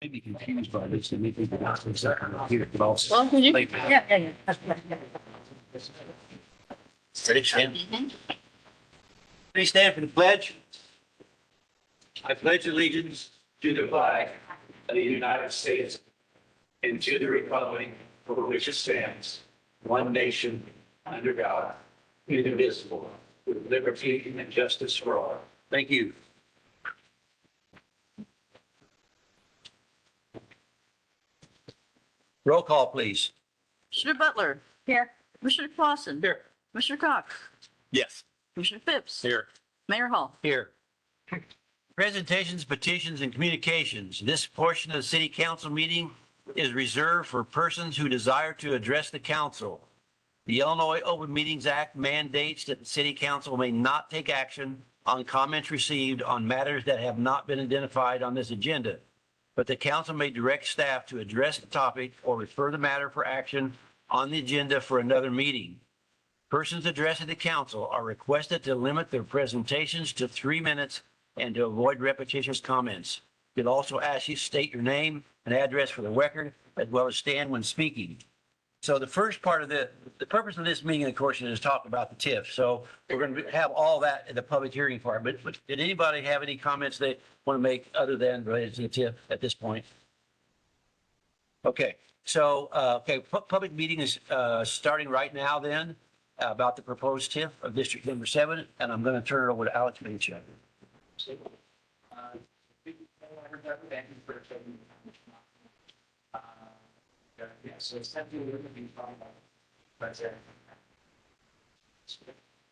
May be confused by this and maybe not exactly here, but also. Well, could you? Like- Yeah. Ready, stand? Please stand for the pledge. I pledge allegiance to the flag of the United States and to the republic for which it stands, one nation, under God, indivisible, with liberty and justice for all. Thank you. Roll call, please. Commissioner Butler. Here. Commissioner Clausen. Here. Commissioner Cox. Yes. Commissioner Phipps. Here. Mayor Hall. Here. Presentations, petitions, and communications. This portion of the city council meeting is reserved for persons who desire to address the council. The Illinois Open Meetings Act mandates that the city council may not take action on comments received on matters that have not been identified on this agenda, but the council may direct staff to address the topic or refer the matter for action on the agenda for another meeting. Persons addressing the council are requested to limit their presentations to 3 minutes and to avoid repetitious comments. We'd also ask you to state your name and address for the record, as well as stand when speaking. So the first part of the purpose of this meeting, of course, is to talk about the TIF. So we're going to have all that in the public hearing part. But did anybody have any comments they want to make other than related to the TIF at this point? Okay. So, public meeting is starting right now then about the proposed TIF of District Number 7. And I'm going to turn it over to Alex Beach. Yeah, so essentially we're going to be talking about president.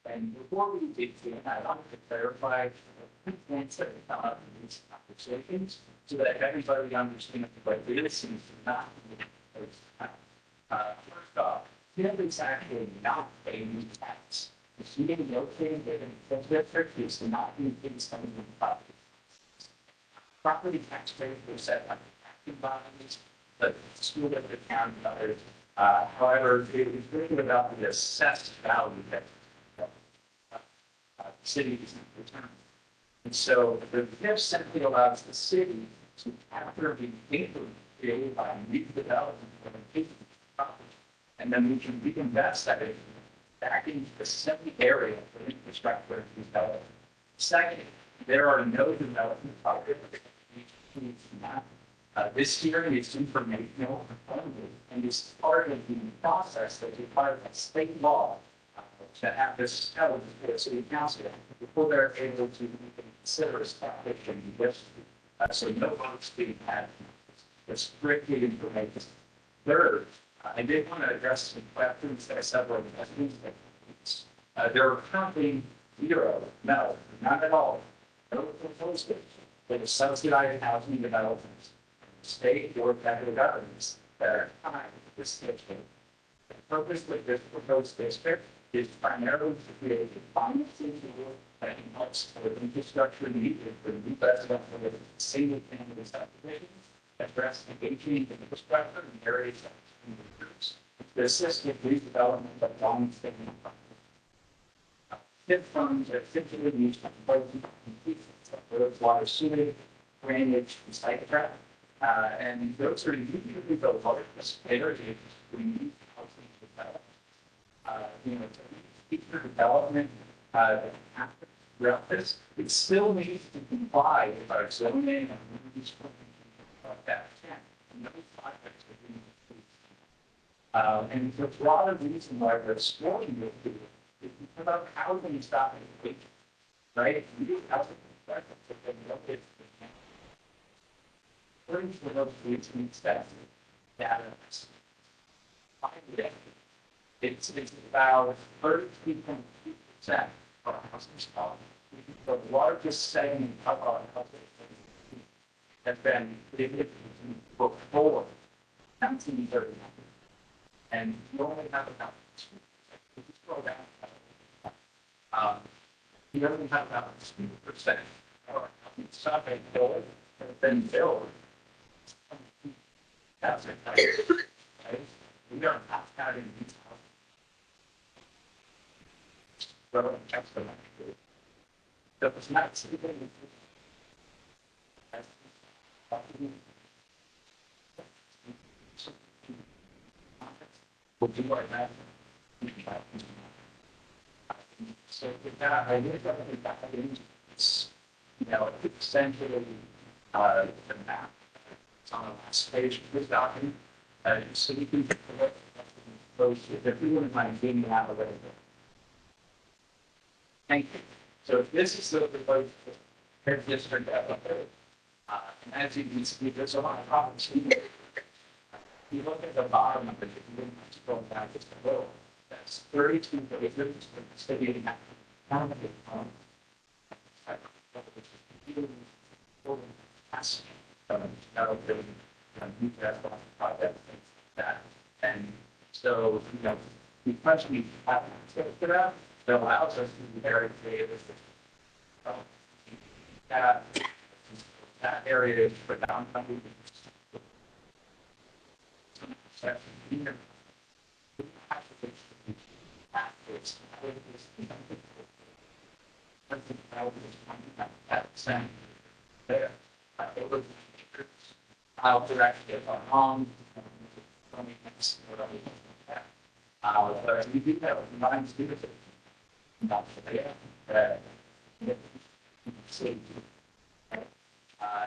And before we dig into that, I want to clarify the points that come up in these conversations so that everybody understands what this is not. First off, TIF is actually not a new tax. The shooting located in the district is not being based on the property. Property tax rates were set by the taxing bodies, but school district county others. However, it is really about the assessed value that the city is returning. And so the TIF simply allows the city to, after the income created by redevelopment of a property, and then we can reinvest that back into the same area for infrastructure development. Second, there are no development projects. This hearing is informational only, and is part of the process that is required by state law to have this held before the city council before they're able to consider establishing this. So no votes being had. It's strictly information. Third, I did want to address some questions that several questions. There are currently zero, no, not at all, no proposals for the subsidized housing developments, state or federal governments that are tied to this district. The purpose of this proposed district is primarily to create a financing tool that helps with infrastructure needed for new residential living, single family subdivisions, address the aging infrastructure in areas that groups, to assist with redevelopment of long-standing property. TIF funds are typically used for roads, water, sewage, drainage, and site prep. And those are usually the largest areas we need housing development. Future development throughout this, it still needs to comply with our zoning and rules like that. No projects are being completed. And the broader reason why we're exploring this is about housing stopping, right? We do housing projects that they look at. According to those recent stats, data, it's about 32.2% of our housing stock. The largest segment of our housing has been created before 1939. And you only have about you only have about 2% of our housing stock has been built. That's it. Right? We are not having these houses. That's the next. So it's not something We'll do our best. So with that, I really got to back into this, essentially, the map. It's on the last page of this document. So you can, if you wouldn't mind being out of it. Thank you. So this is the proposed district element. And as you can see, there's a lot of problems. You look at the bottom of it, if you want to go back just a little, that's 32 acres, city and and so, because we have to that, it allows us to be very creative. That, that area is for downtown. I'll direct it on. But we do have 9 students. Not there.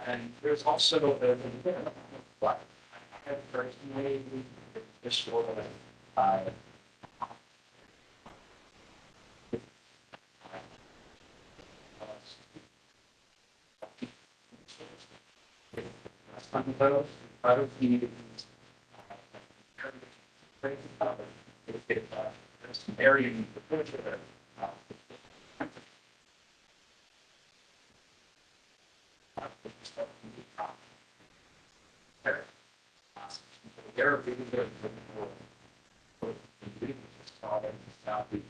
And there's also a what I have personally just sort of other communities. There's some area in particular. They're really good for Southeast.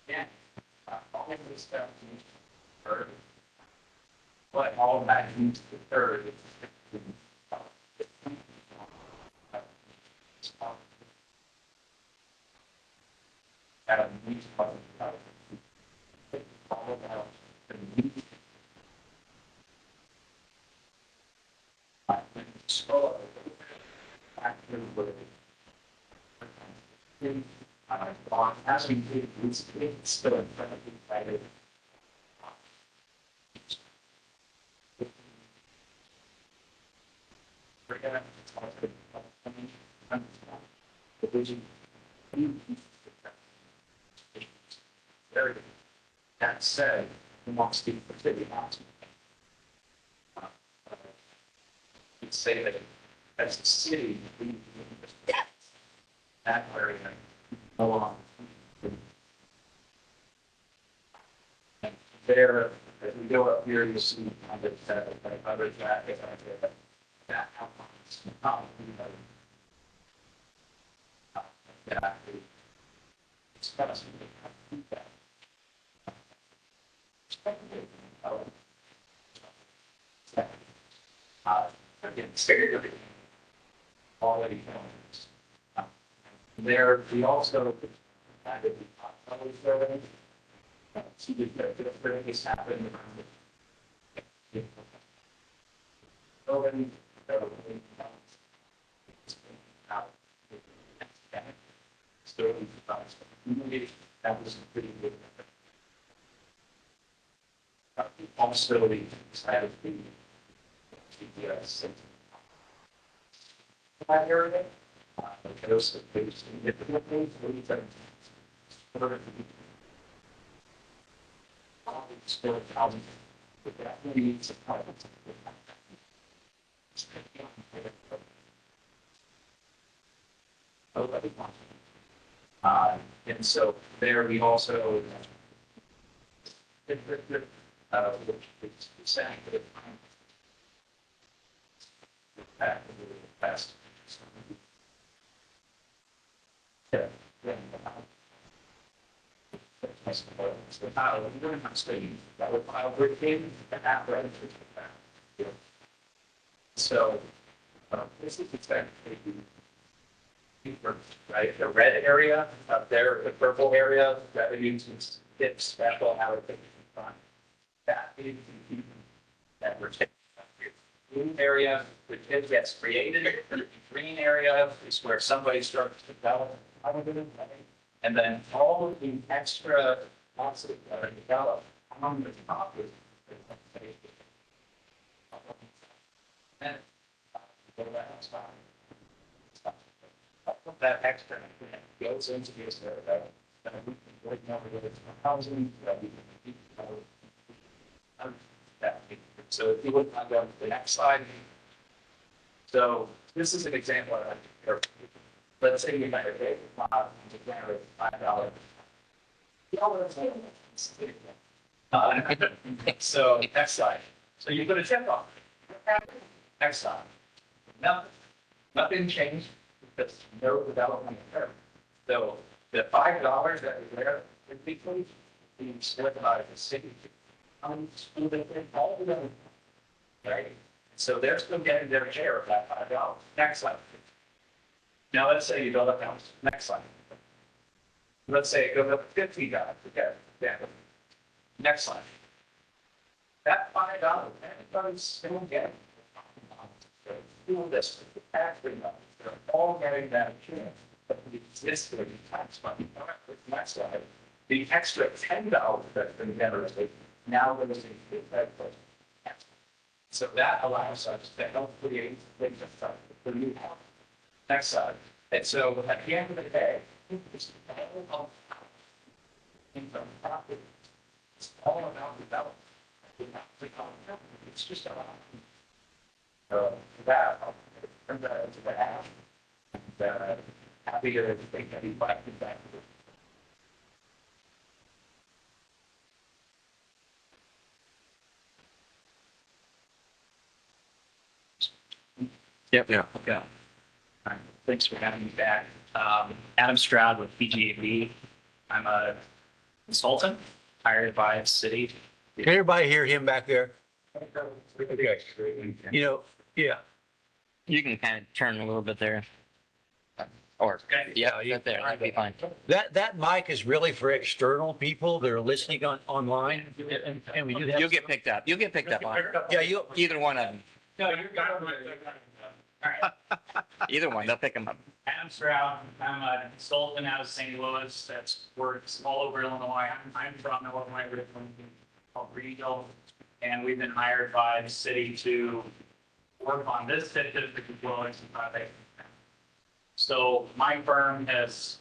Yeah, all of this stuff needs to be heard. But all of that needs to be heard. It's still incredibly excited. We're gonna talk about the vision. Very good. That said, we want to speak for city council. You'd say that as a city, we that area no longer. There, as we go up here, you see that other jacket that outlines that it's again, already there. We also added the survey. See the things happen. Building, that was pretty good. Also, the side of the GPS that area. Those things significantly. Still thousand, but that needs a problem. And so there we also which is saying that past. Yeah. So this is exactly right. The red area up there, the purple area, revenues and TIF special allocation fund. That is that we're taking up here. blue area, which it gets created. The green area is where somebody starts to develop. And then all of the extra lots of develop on the top is. And that extra goes into this housing. So if you would not go to the next slide. So this is an example of, let's say you might have paid to generate $5. So next slide. So you put a check off. Next slide. Nothing changed because no development occurred. So the $5 that is there typically being split by the city. All the other, right? So they're still getting their share of that $5. Next slide. Now let's say you build a house. Next slide. Let's say it goes up to $50. Okay. Yeah. Next slide. That $5, everybody's still getting. Do this. Actually, they're all getting that share. But the existing tax money. All right. Next slide. The extra $10 that's been generated now goes into that budget. So that allows us to help create things for new house. Next slide. And so at the end of the day, it's all about income property. It's all about development. It's just about that. I'll turn that into the app. And happy to take any questions back. Yep. Yeah. Okay. All right. Thanks for having me back. Adam Stroud with BGAB. I'm a consultant hired by the city. Can everybody hear him back there? Okay. You know, yeah. You can kind of turn a little bit there. Or, Okay. yeah, right there. That'd be fine. That mic is really for external people that are listening online. And we do have. You'll get picked up. You'll get picked up on. Yeah, you, Either one of them. No, you're good. All right. Either one. They'll pick them up. Adam Stroud. I'm a consultant out of St. Louis that's works all over Illinois. I'm from Illinois, originally called Regional, and we've been hired by the city to work on this district as well as some project. So my firm has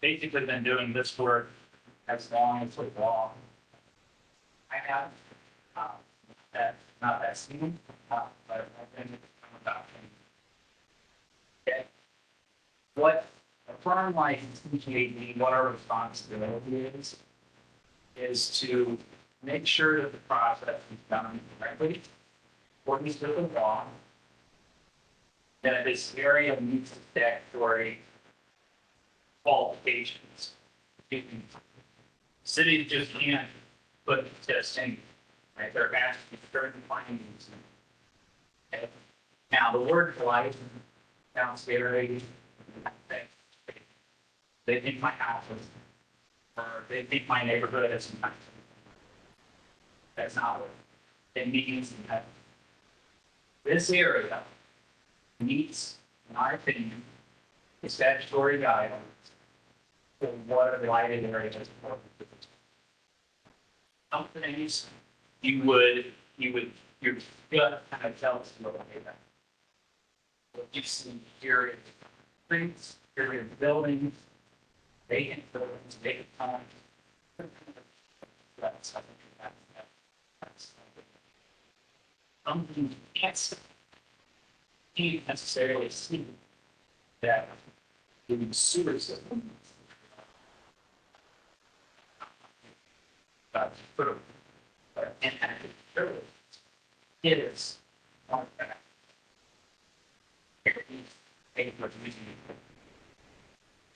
basically been doing this work as long as we've long. I have, not that soon, but I've been about. Okay. What a firm like TGAD, what our responsibility is to make sure that the process is done correctly, according to the law, that this area meets the statutory qualifications. Cities just can't put this in, right? They're asking certain findings. Okay. Now, the word life sounds scary. They think my house is, or they think my neighborhood is. That's not what it means. That this area meets, in our opinion, the statutory guidelines for what a lighted area is. Some things your gut kind of tells you about that. What you see here is streets, here is buildings, vacant buildings, vacant homes. That's something that's something you can't necessarily see that the sewer system. Sort of inactive service. It is on that. The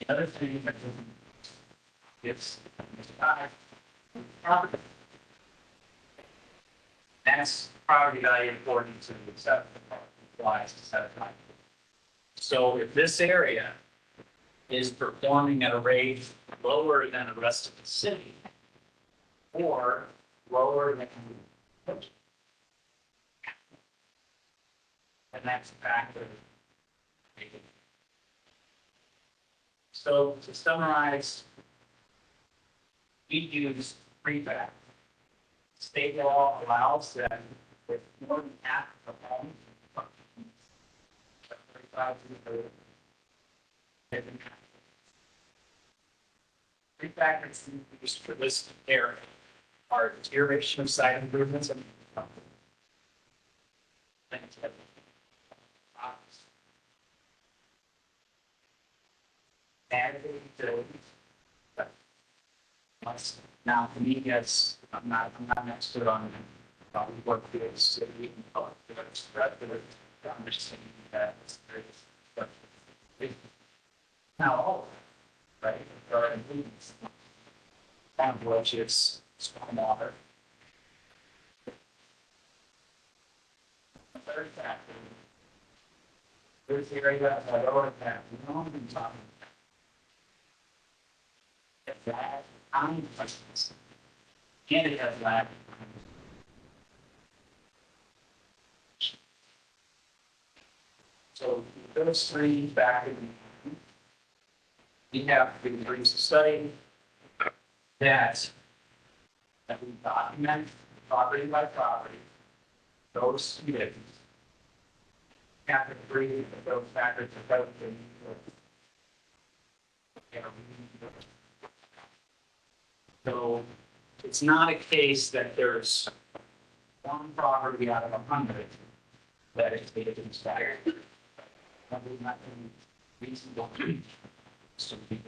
other thing that is property. That's property value according to the set applies to set of time. So if this area is performing at a rate lower than the rest of the city, or lower than And that's a factor. So to summarize, we use prefab. State law allows that if more than half of the home. 35 to the three factors used for this area are deterioration of site improvements and added utilities. Now, for me, yes, I'm not an expert on what the city and public works, but I'm understanding that it's very, but now, all right, there are improvements. One of which is stormwater. The third factor, there's the area that I already have, we don't even talk about that, I'm questions. And it has lag. So those three factors, we have to produce a study that we document property by property, those conditions. Have to agree that those factors are both in. So it's not a case that there's one property out of 100 that is made in staggered. That would not be reasonable. So we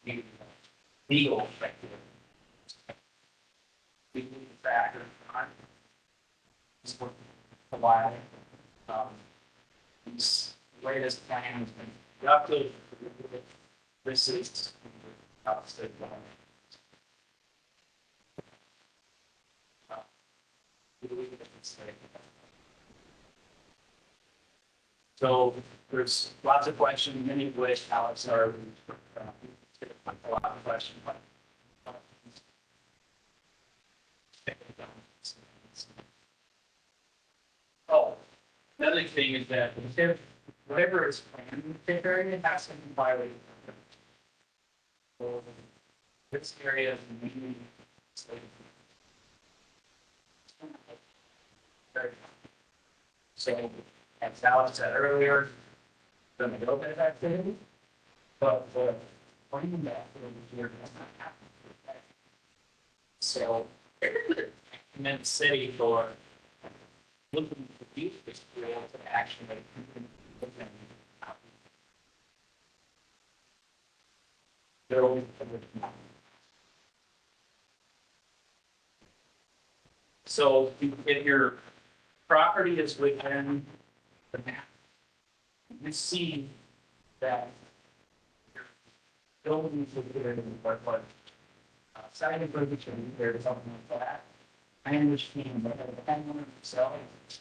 need legal effective. We need a factor is working a while. This latest plan has been conducted. This is state law. So there's lots of questions, many of which Alex already a lot of questions. Oh, another thing is that if whatever is planned in the area has to comply with. So this area is mainly. So, as Alex said earlier, the little bit of activity, but the bringing that here does not happen. So, commend the city for looking to use this tool to actually. So if your property is within the map, you see that your buildings within what site improvements or something like that. I understand that the homeowner themselves.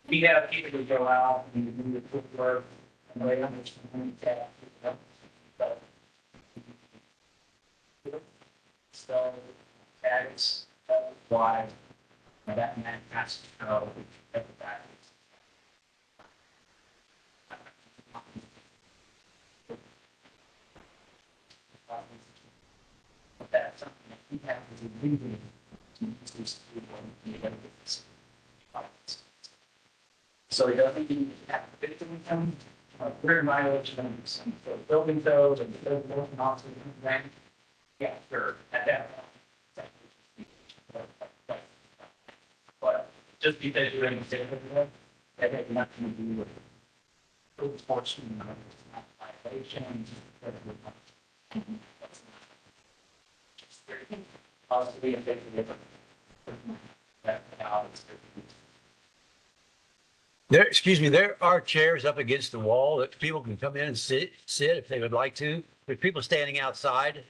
We have people who go out and do the quick work and they understand that. So that is why that man has to go at the back. That's something that we have to do legally so he doesn't even have to fit with them. We're in violation of some building codes and the building office and yeah, sure, at that point. But just because you're in the state of it, that has nothing to do with code enforcement, violation. Possibly a bit different. There, excuse me, there are chairs up against the wall that people can come in and sit if they would like to. There's people standing outside.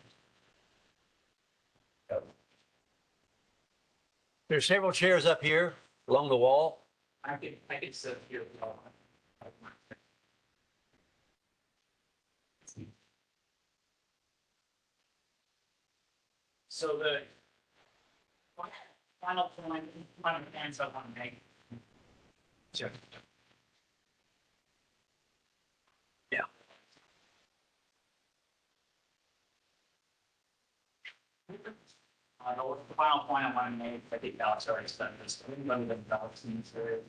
There's several chairs up here along the wall. I can sit here. So the final point, final points I want to make. Sure. Yeah. The final point I want to make, I think Alex already said this, anybody that Alex needs to.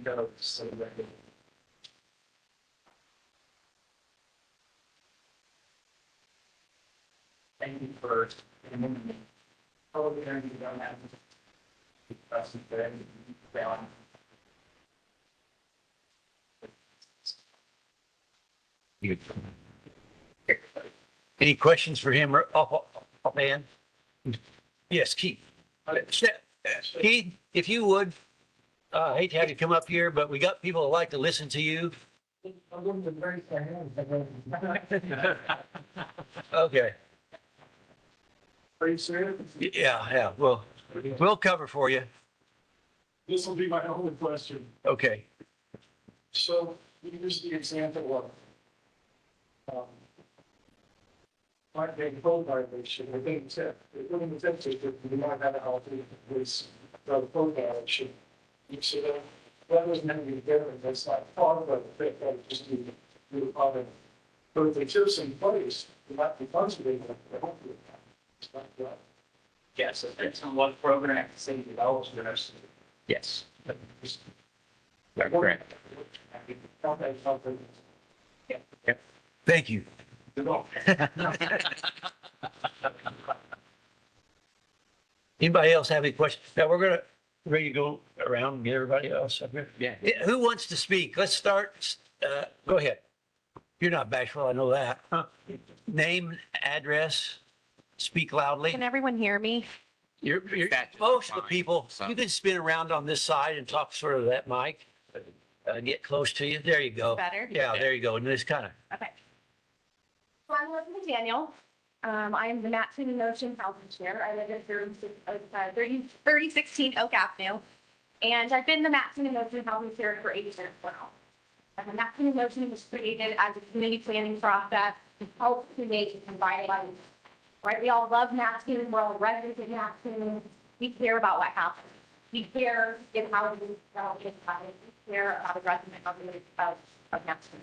Go, so that. Thank you for. Probably going to be done that. Questions for any, Any questions for him offhand? Yes, Keith. Keith, if you would, I hate to have you come up here, but we got people that like to listen to you. Okay. Pretty serious. Yeah, well, we'll cover for you. This will be my only question. Okay. So you use the example of might be code violation within TIF. Within the TIF district, you might have a healthy police code violation. So that doesn't have to be different. That's not part of it. That just do the problem. But if the TIF's in place, you might be conservating to help you. It's not right. yes, it depends on what program the city develops for us. Yes. Just- Correct. Okay, something. Thank you. You know. Anybody else have any questions? Now, we're gonna, ready to go around and get everybody else up here. Yeah. Who wants to speak? Let's start. Go ahead. You're not bashful, I know that. Name, address, speak loudly. Can everyone hear me? You're That's most of the fine, people, so. you can spin around on this side and talk sort of that mic. Get close to you. There you go. Better? Yeah, there you go. And this kind of, Okay. So I'm Elizabeth Daniel. I am the Matson and Ocean Housing Chair. I live at 3016 Oak Avenue. And I've been the Matson and Ocean Housing Chair for 8 years now. And the Matson and Ocean was created as a community planning process to help create and revitalize. Right? We all love Matson. We're all residents of Matson. We care about what happens. We care if housing is we care about addressing the of Matson.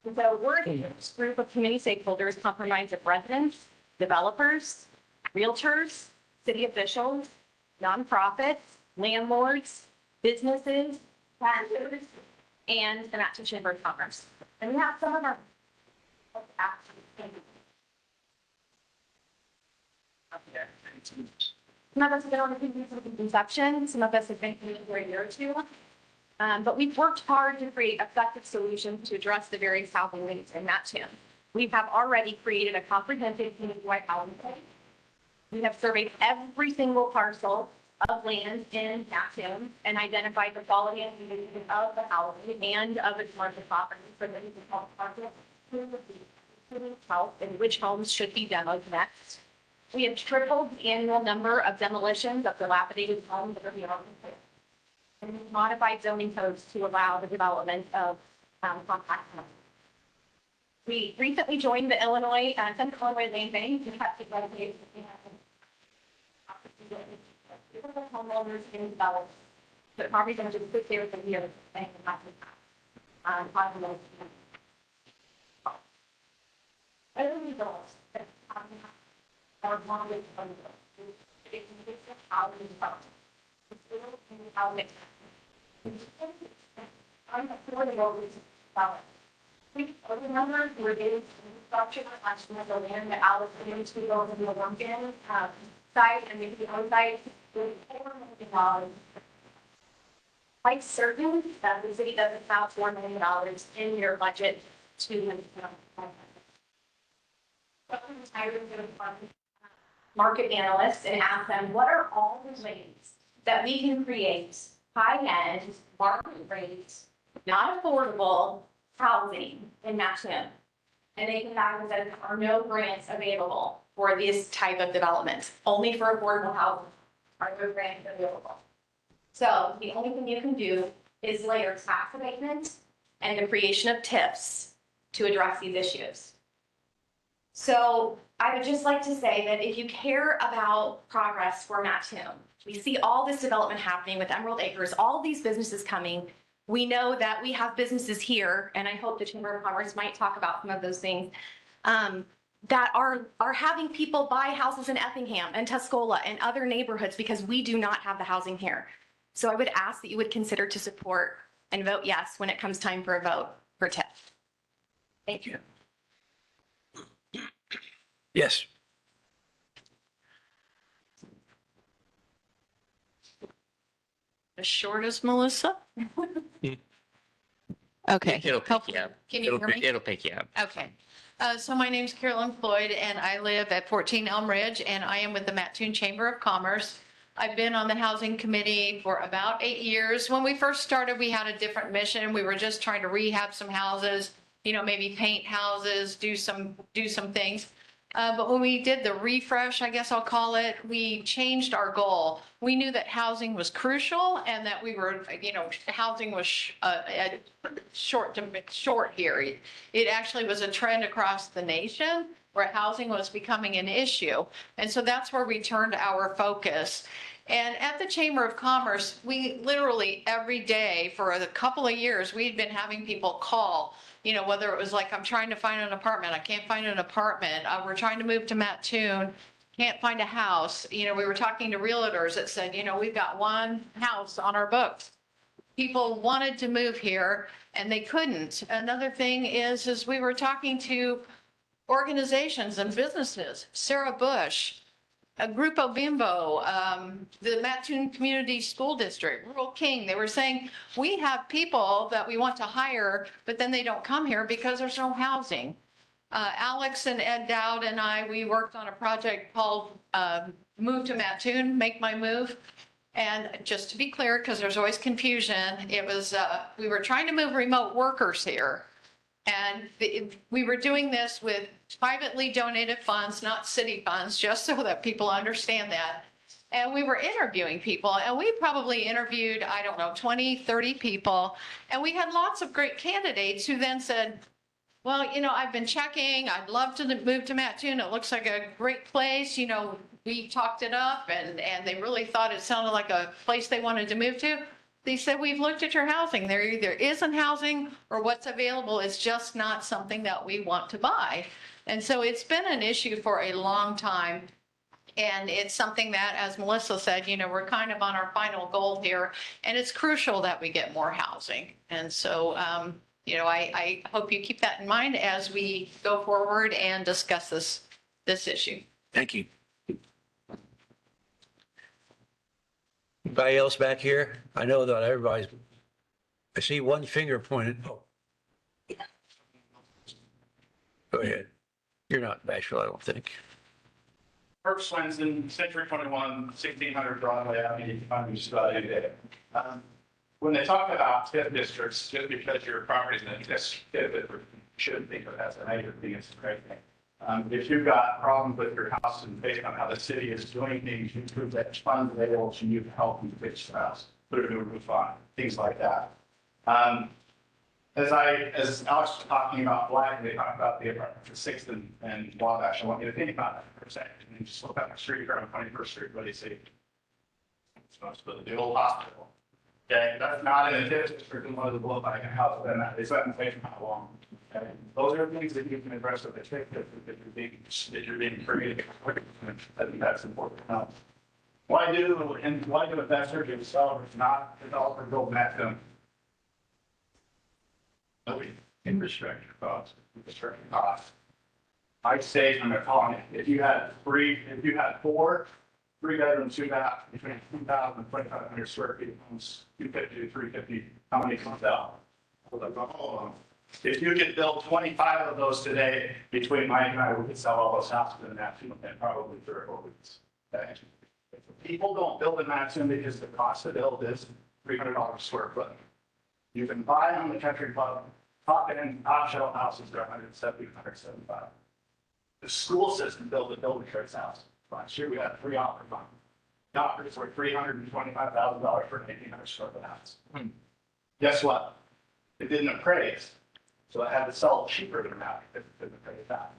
And so we're this group of community stakeholders comprised of residents, developers, realtors, city officials, nonprofits, landlords, businesses, taxpayers, and the Matson Chamber of Commerce. And we have some of our some of us have been on the community since inception, some of us have been community for a year or two. But we've worked hard to create effective solutions to address the various housing needs in Mattoon. We have already created a comprehensive community-wide housing plan. We have surveyed every single parcel of land in Mattoon and identified the quality and condition of the housing and of the commercial property for the parcel health and which homes should be demoed next. We have tripled the annual number of demolitions of dilapidated homes that are beyond repair. And we've modified zoning codes to allow the development of compact homes. We recently joined the Illinois, Central Illinois Land Bank to help develop homeowners in development. But probably going to just sit there for years and other results that are longest housing the numbers were getting structure on the land that allocated to go in the Lunkin site and maybe the other site with $4 million. Quite certain that the city doesn't have $4 million in your budget to market analysts and ask them, what are all the ways that we can create high-end, market rates, not affordable housing in Mattoon? And they came back and said there are no grants available for this type of development. Only for affordable housing are no grants available. So the only thing you can do is layer tax abatement and the creation of TIFs to address these issues. So I would just like to say that if you care about progress for Mattoon, we see all this development happening with Emerald Acres, all these businesses coming. We know that we have businesses here, and I hope the Chamber of Commerce might talk about some of those things, that are having people buy houses in Effingham and Tuscola and other neighborhoods because we do not have the housing here. So I would ask that you would consider to support and vote yes when it comes time for a vote for TIF. Thank you. Yes. As short as Melissa? Okay. It'll pick you up. Can you hear me? It'll pick you up. Okay. So my name's Carolyn Floyd and I live at 14 Elm Ridge and I am with the Mattoon Chamber of Commerce. I've been on the housing committee for about 8 years. When we first started, we had a different mission. We were just trying to rehab some houses, you know, maybe paint houses, do some things. But when we did the refresh, I guess I'll call it, we changed our goal. We knew that housing was crucial and that we were, you know, housing was short here. It actually was a trend across the nation where housing was becoming an issue. And so that's where we turned our focus. And at the Chamber of Commerce, we literally every day for a couple of years, we'd been having people call, you know, whether it was like, I'm trying to find an apartment, I can't find an apartment, we're trying to move to Mattoon, can't find a house. You know, we were talking to realtors that said, you know, we've got one house on our books. People wanted to move here and they couldn't. Another thing is we were talking to organizations and businesses, Sarah Bush, a Grupo Bimbo, the Mattoon Community School District, Rural King. They were saying, we have people that we want to hire, but then they don't come here because there's no housing. Alex and Ed Dowd and I, we worked on a project called Move to Mattoon, Make My Move. And just to be clear, because there's always confusion, it was, we were trying to move remote workers here. And we were doing this with privately donated funds, not city funds, just so that people understand that. And we were interviewing people and we probably interviewed, I don't know, 20, 30 people. And we had lots of great candidates who then said, well, you know, I've been checking, I'd love to move to Mattoon. It looks like a great place. You know, we talked it up and they really thought it sounded like a place they wanted to move to. They said, we've looked at your housing. There either isn't housing or what's available is just not something that we want to buy. And so it's been an issue for a long time. And it's something that, as Melissa said, you know, we're kind of on our final goal here. And it's crucial that we get more housing. And so, you know, I hope you keep that in mind as we go forward and discuss this issue. Thank you. Anybody else back here? I know that everybody's, I see one finger pointed. Oh. Go ahead. You're not bashful, I don't think. Kirk Swenson, Century 21, 1600 Broadway Avenue, I'm just about any day. When they talk about TIF districts, just because your property's in a TIF, it shouldn't think of it as a negative thing, it's a great thing. If you've got problems with your house and based on how the city is doing things, you prove that funds available to you to help you fix your house, put a new roof on, things like that. As Alex was talking about Black, they talked about the apartment for 6th and Wabash. I want you to think about that for a second. And then just look at the street here on 21st Street. What do you see? It's supposed to be the old hospital. Okay, that's not in a TIF district in one of the blow-by houses. And they set in place for how long? Okay, those are things that you can address with the TIF district that you're being creative. I think that's important to know. Why do investors and sellers not develop or build Mattoon? Infrastructure costs. I'd say, I'm gonna call it, if you had 4 3-bedrooms, 2 baths, between 2,000 and 2,500 square feet, homes, 250 to 350, how many comes out? If you could build 25 of those today, between Mike and I, we could sell all those houses in Mattoon in probably 3 or 4 weeks. Okay? People don't build in Mattoon because the cost to build is $300 a square foot. You can buy on the country club, top end, top shelf houses, they're 170, 175. The school system built a building trades house. Last year we had 3 offer funds. The offers were $325,000 for an 1,800 square foot house. Guess what? It didn't appraise, so I had to sell it cheaper than that if it didn't appraise that.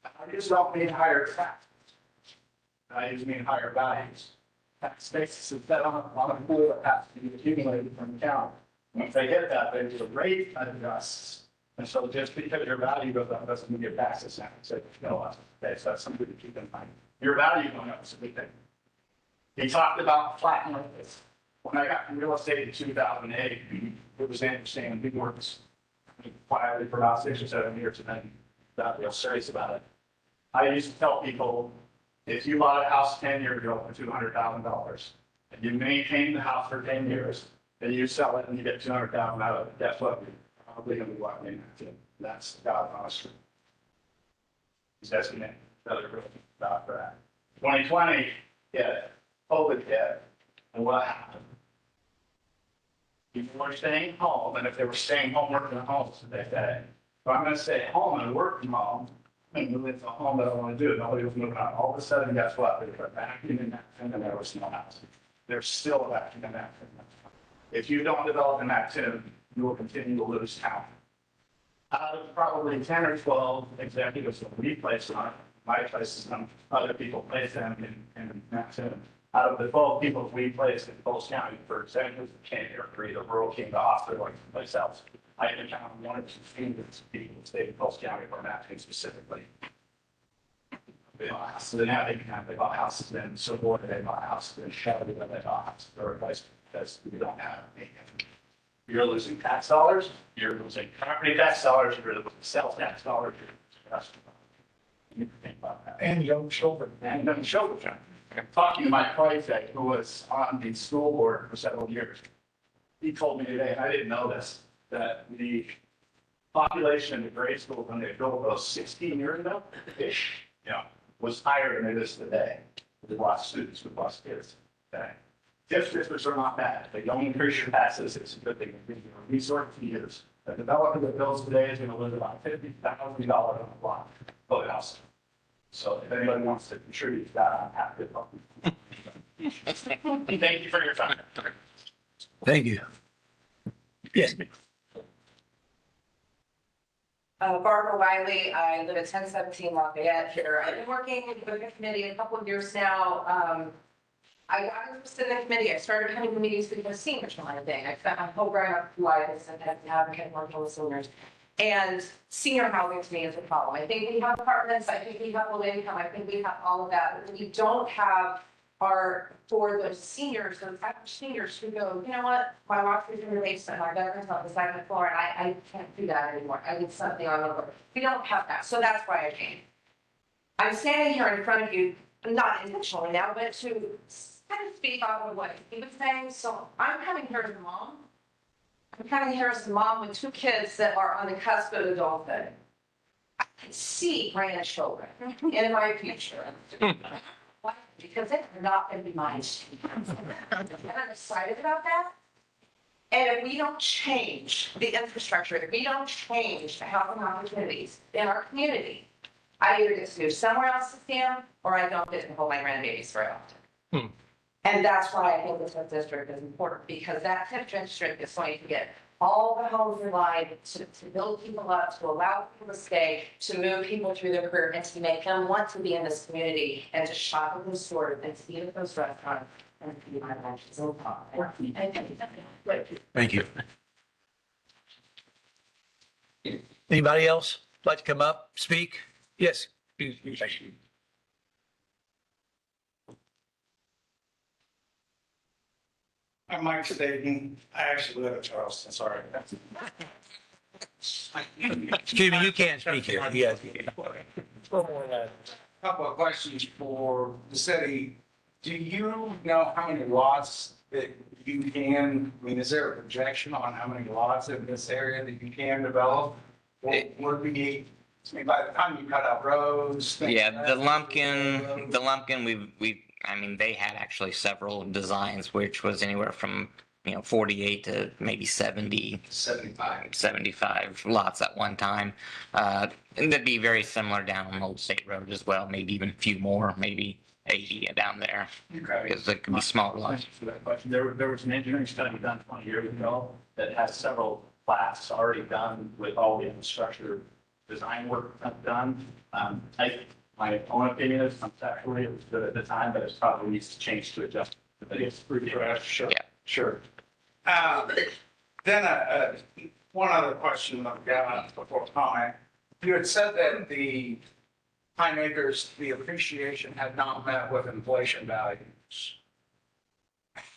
I just don't mean higher taxes. I just mean higher values. Tax basis is set on a pool that has to be accumulated from the county. Once they get that, they do a rate adjusts. And so just because your value goes up doesn't mean your taxes have to go up. Okay, so that's something to keep in mind. Your value going up is a big thing. He talked about flat markets. When I got in real estate in 2008, it was interesting and we worked quietly for about 6 or 7 years and then got real serious about it. I used to tell people, if you bought a house 10 years ago for $200,000 and you maintain the house for 10 years, and you sell it and you get $200,000 out of it, guess what? You're probably going to be walking into. That's God's honest truth. He's asking me another really about that. 2020 hit, COVID hit, and what happened? People were staying home, and if they were staying home, working at home, so they say, so I'm going to stay home and work from home and move into a home that I want to do. Nobody was moving out. All of a sudden, guess what? They put vacuum in that thing, and there was no house. There's still a vacuum in that thing. If you don't develop in that tune, you will continue to lose talent. Out of probably 10 or 12 executives that we placed on, my places and other people placed them in that tune. Out of the 12 people we placed in Polk County for executives that came here for either rural came to hospital or someplace else, I can count on 1 or 2 fingers of people that stayed in Polk County for that tune specifically. So now they bought houses in Silver, they bought houses in Shelby, they bought houses or vice because we don't have any. You're losing tax dollars, you're losing property tax dollars, you're losing sales tax dollars, you're losing the rest of them. You need to think about that. And young children. And young children. I'm talking to my private who was on the school board for several years. He told me today, and I didn't know this, that the population in the grade school when they built those 16 years ago, was higher than it is today. With lots of students, with lots of kids today. TIF districts are not bad. They don't increase your taxes. It's a good thing. Resort to years. The developer that builds today is going to lose about $50,000 on a block of a house. So if anybody wants to contribute to that, I'm happy to help. Thank you for your time. Thank you. Yes. Barbara Wiley, I live at 1017 Lafayette here. I've been working with the committee a couple of years now. I got interested in the committee. I started coming to meetings because seniors were my thing. I found a whole growing up life and advocate working with seniors. And senior housing to me is a problem. I think we have apartments, I think we have low income, I think we have all of that. But we don't have for those seniors, those average seniors who go, you know what, my washer's in the basement, my bedroom's on the second floor, and I can't do that anymore. I need something on the floor. We don't have that, so that's why I came. I'm standing here in front of you, not intentionally now, but to kind of speak off of what he was saying. So I'm coming here as a mom. I'm coming here as a mom with 2 kids that are on the cusp of adulthood. I can see grandchildren in my future. Because they're not going to be mine. And I'm excited about that. And if we don't change the infrastructure, if we don't change the housing opportunities in our community, I either get to move somewhere else to see them, or I don't get to hold my grandbabies very often. And that's why I think the TIF district is important, because that TIF district is going to get all the homes in line to build people up, to allow people to stay, to move people through their career, and to make them want to be in this community and to shop at those stores and to eat at those restaurants and to be my lunches and pop. Thank you. Anybody else like to come up, speak? Yes. I'm Mike Staten. I actually live in Charleston, sorry. Excuse me, you can't speak here. Yes. Couple of questions for the city. Do you know how many lots that you can, I mean, is there a projection on how many lots in this area that you can develop? Would be, I mean, by the time you cut out roads? things Yeah, like the that? lumpkin, I mean, they had actually several designs, which was anywhere from, 48 to maybe 70, 75 lots at one time. And that'd be very similar down on Old State Road as well, maybe even a few more, maybe 80 down there. Okay. Because it can be small lots. For that question, there was an engineering study done 20 years ago that has several plats already done with all the infrastructure design work done. My own opinion is conceptually it was good at the time, but it probably needs to change to adjust. It's pretty fresh, sure. Yeah. Sure. Then, one other question I've got before comment. You had said that the Pine Acres, the appreciation had not met with inflation values.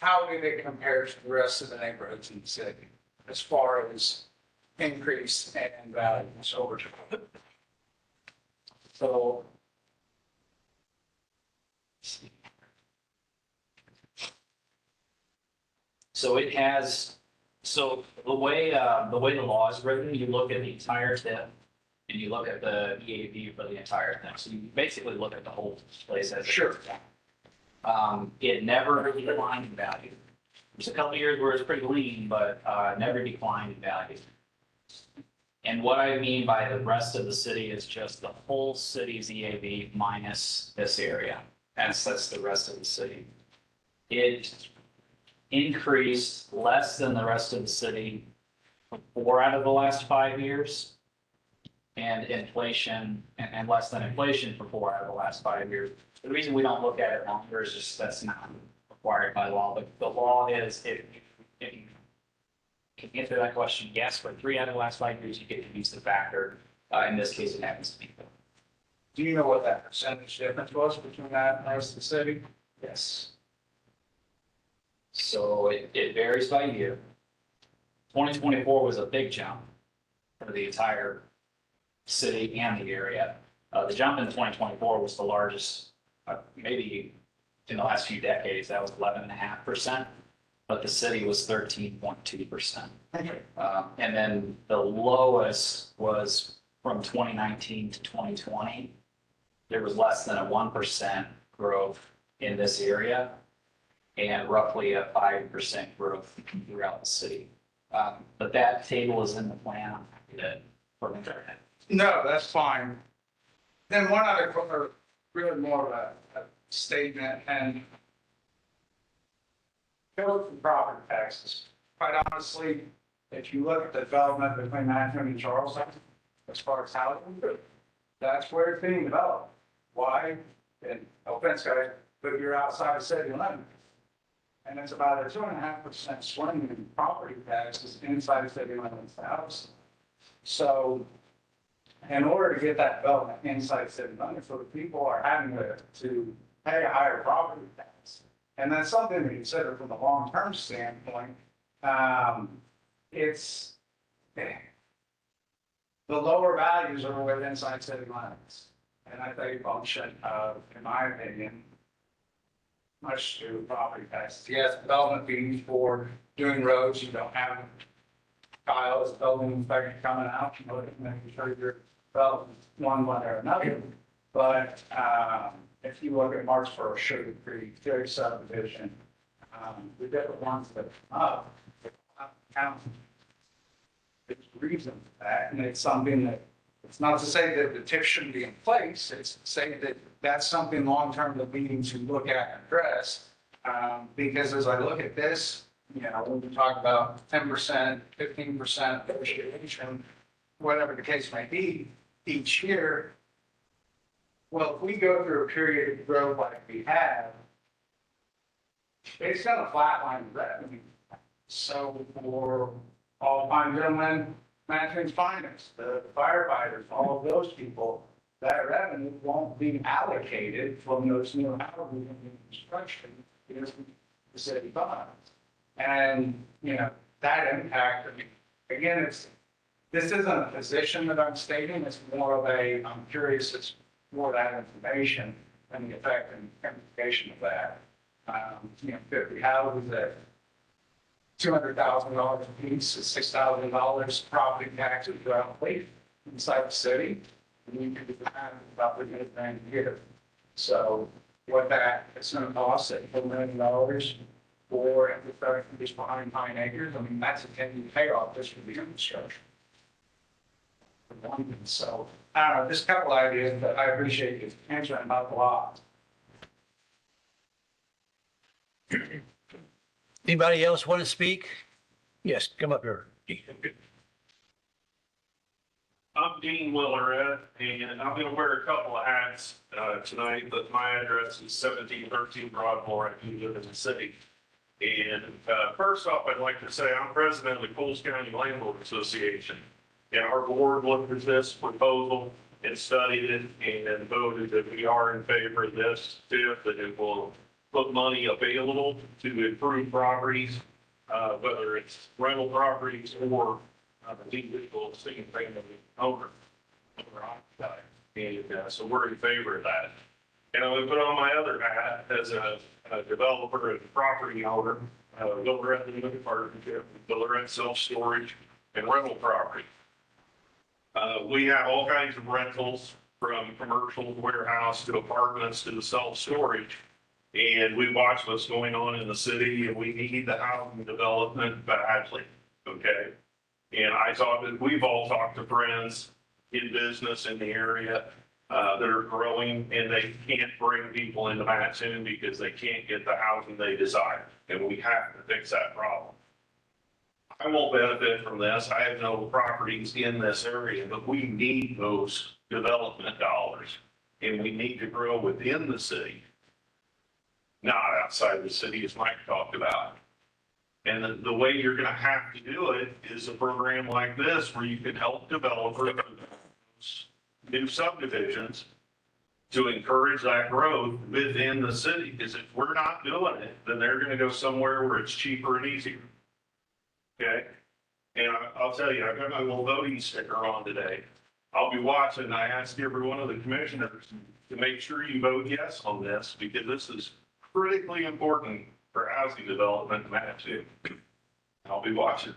How do they compare to the rest of the neighborhoods in the city as far as increase and values over time? So. So it has, so the way the law is written, you look at the entire TIF and you look at the EAV for the entire thing. So you basically look at the whole place as. Sure. It never declined in value. There's a couple of years where it's pretty lean, but never declined in value. And what I mean by the rest of the city is just the whole city's EAV minus this area. That's the rest of the city. It increased less than the rest of the city for 4 out of the last 5 years. And inflation, and less than inflation for 4 out of the last 5 years. The reason we don't look at it longer is just that's not required by law, but the law is if you can answer that question, yes, for 3 out of the last 5 years, you get to use the factor. In this case, it happens to be. Do you know what that percentage difference was between that and the rest of the city? Yes. So it varies by year. 2024 was a big jump for the entire city and the area. The jump in 2024 was the largest, maybe in the last few decades. That was 11.5%, but the city was 13.2%. And then the lowest was from 2019 to 2020. There was less than a 1% growth in this area and roughly a 5% growth throughout the city. But that table is in the plan. I'm happy to put it there. No, that's fine. Then one other, really more of a statement and build from property taxes. Quite honestly, if you look at the development between Manhattan and Charleston, as far as housing, that's where it's being developed. Why? And no offense, guys, but you're outside the city limits. And it's about a 2.5% swing in property taxes inside the city limits house. So in order to get that development inside city limits, so the people are having to pay a higher property tax. And that's something to consider from a long-term standpoint. It's the lower values are with inside city limits. And I think function of, in my opinion, much to do with property taxes. Yes, development fees for doing roads, you don't have tiles, building inspector coming out, you know, making sure you're developing one way or another. But if you look at March 1st, Sugar Creek, Third Subdivision, the different ones that count. There's a reason for that, and it's something that, it's not to say that the TIF shouldn't be in place, it's to say that that's something long-term that we need to look at and address. Because as I look at this, you know, when we talk about 10%, 15% appreciation, whatever the case may be, each year, well, if we go through a period of growth like we have, it's going to flatline revenue. So for all fine gentlemen, Manhattan's finest, the firefighters, all of those people, that revenue won't be allocated from those new housing and construction because the city funds. And, you know, that impact, I mean, again, this isn't a position that I'm stating, it's more of a, I'm curious, it's more of that information and the effect and implication of that. You know, 50 houses at $200,000 a piece, $6,000 property taxes roughly inside the city. And you can do that about $3 million a year. So what that is going to cost at $4 million for infrastructure just behind Pine Acres, I mean, that's a 10-year payoff just for the infrastructure. So I don't know, just a couple ideas, but I appreciate you answering about the lot. Anybody else want to speak? Yes, come up here. I'm Dean Willeret, and I'm gonna wear a couple of hats, tonight, but my address is 1713 Broadmoor. I do live in the city. And, first off, I'd like to say I'm president of the Coles County Landlord Association. And our board looked at this proposal and studied it and voted that we are in favor of this TIF, that it will put money available to improve properties, whether it's rental properties or individual single family owner. And so we're in favor of that. And I'm going to put on my other hat as a developer and property owner, Willeret Limited Partnership, Willeret Self-Storage and Rental Property. We have all kinds of rentals, from commercial warehouse to apartments to the self-storage. And we watch what's going on in the city, and we need the housing development badly, okay? And we've all talked to friends in business in the area that are growing, and they can't bring people into Mattoon because they can't get the housing they desire. And we have to fix that problem. I won't benefit from this. I have no properties in this area, but we need those development dollars, and we need to grow within the city, not outside the city, as Mike talked about. And the way you're going to have to do it is a program like this, where you can help developers new subdivisions to encourage that growth within the city. Because if we're not doing it, then they're going to go somewhere where it's cheaper and easier. Okay? And I'll tell you, I've got my little voting sticker on today. I'll be watching. I asked every one of the commissioners to make sure you vote yes on this, because this is critically important for housing development in Mattoon. I'll be watching.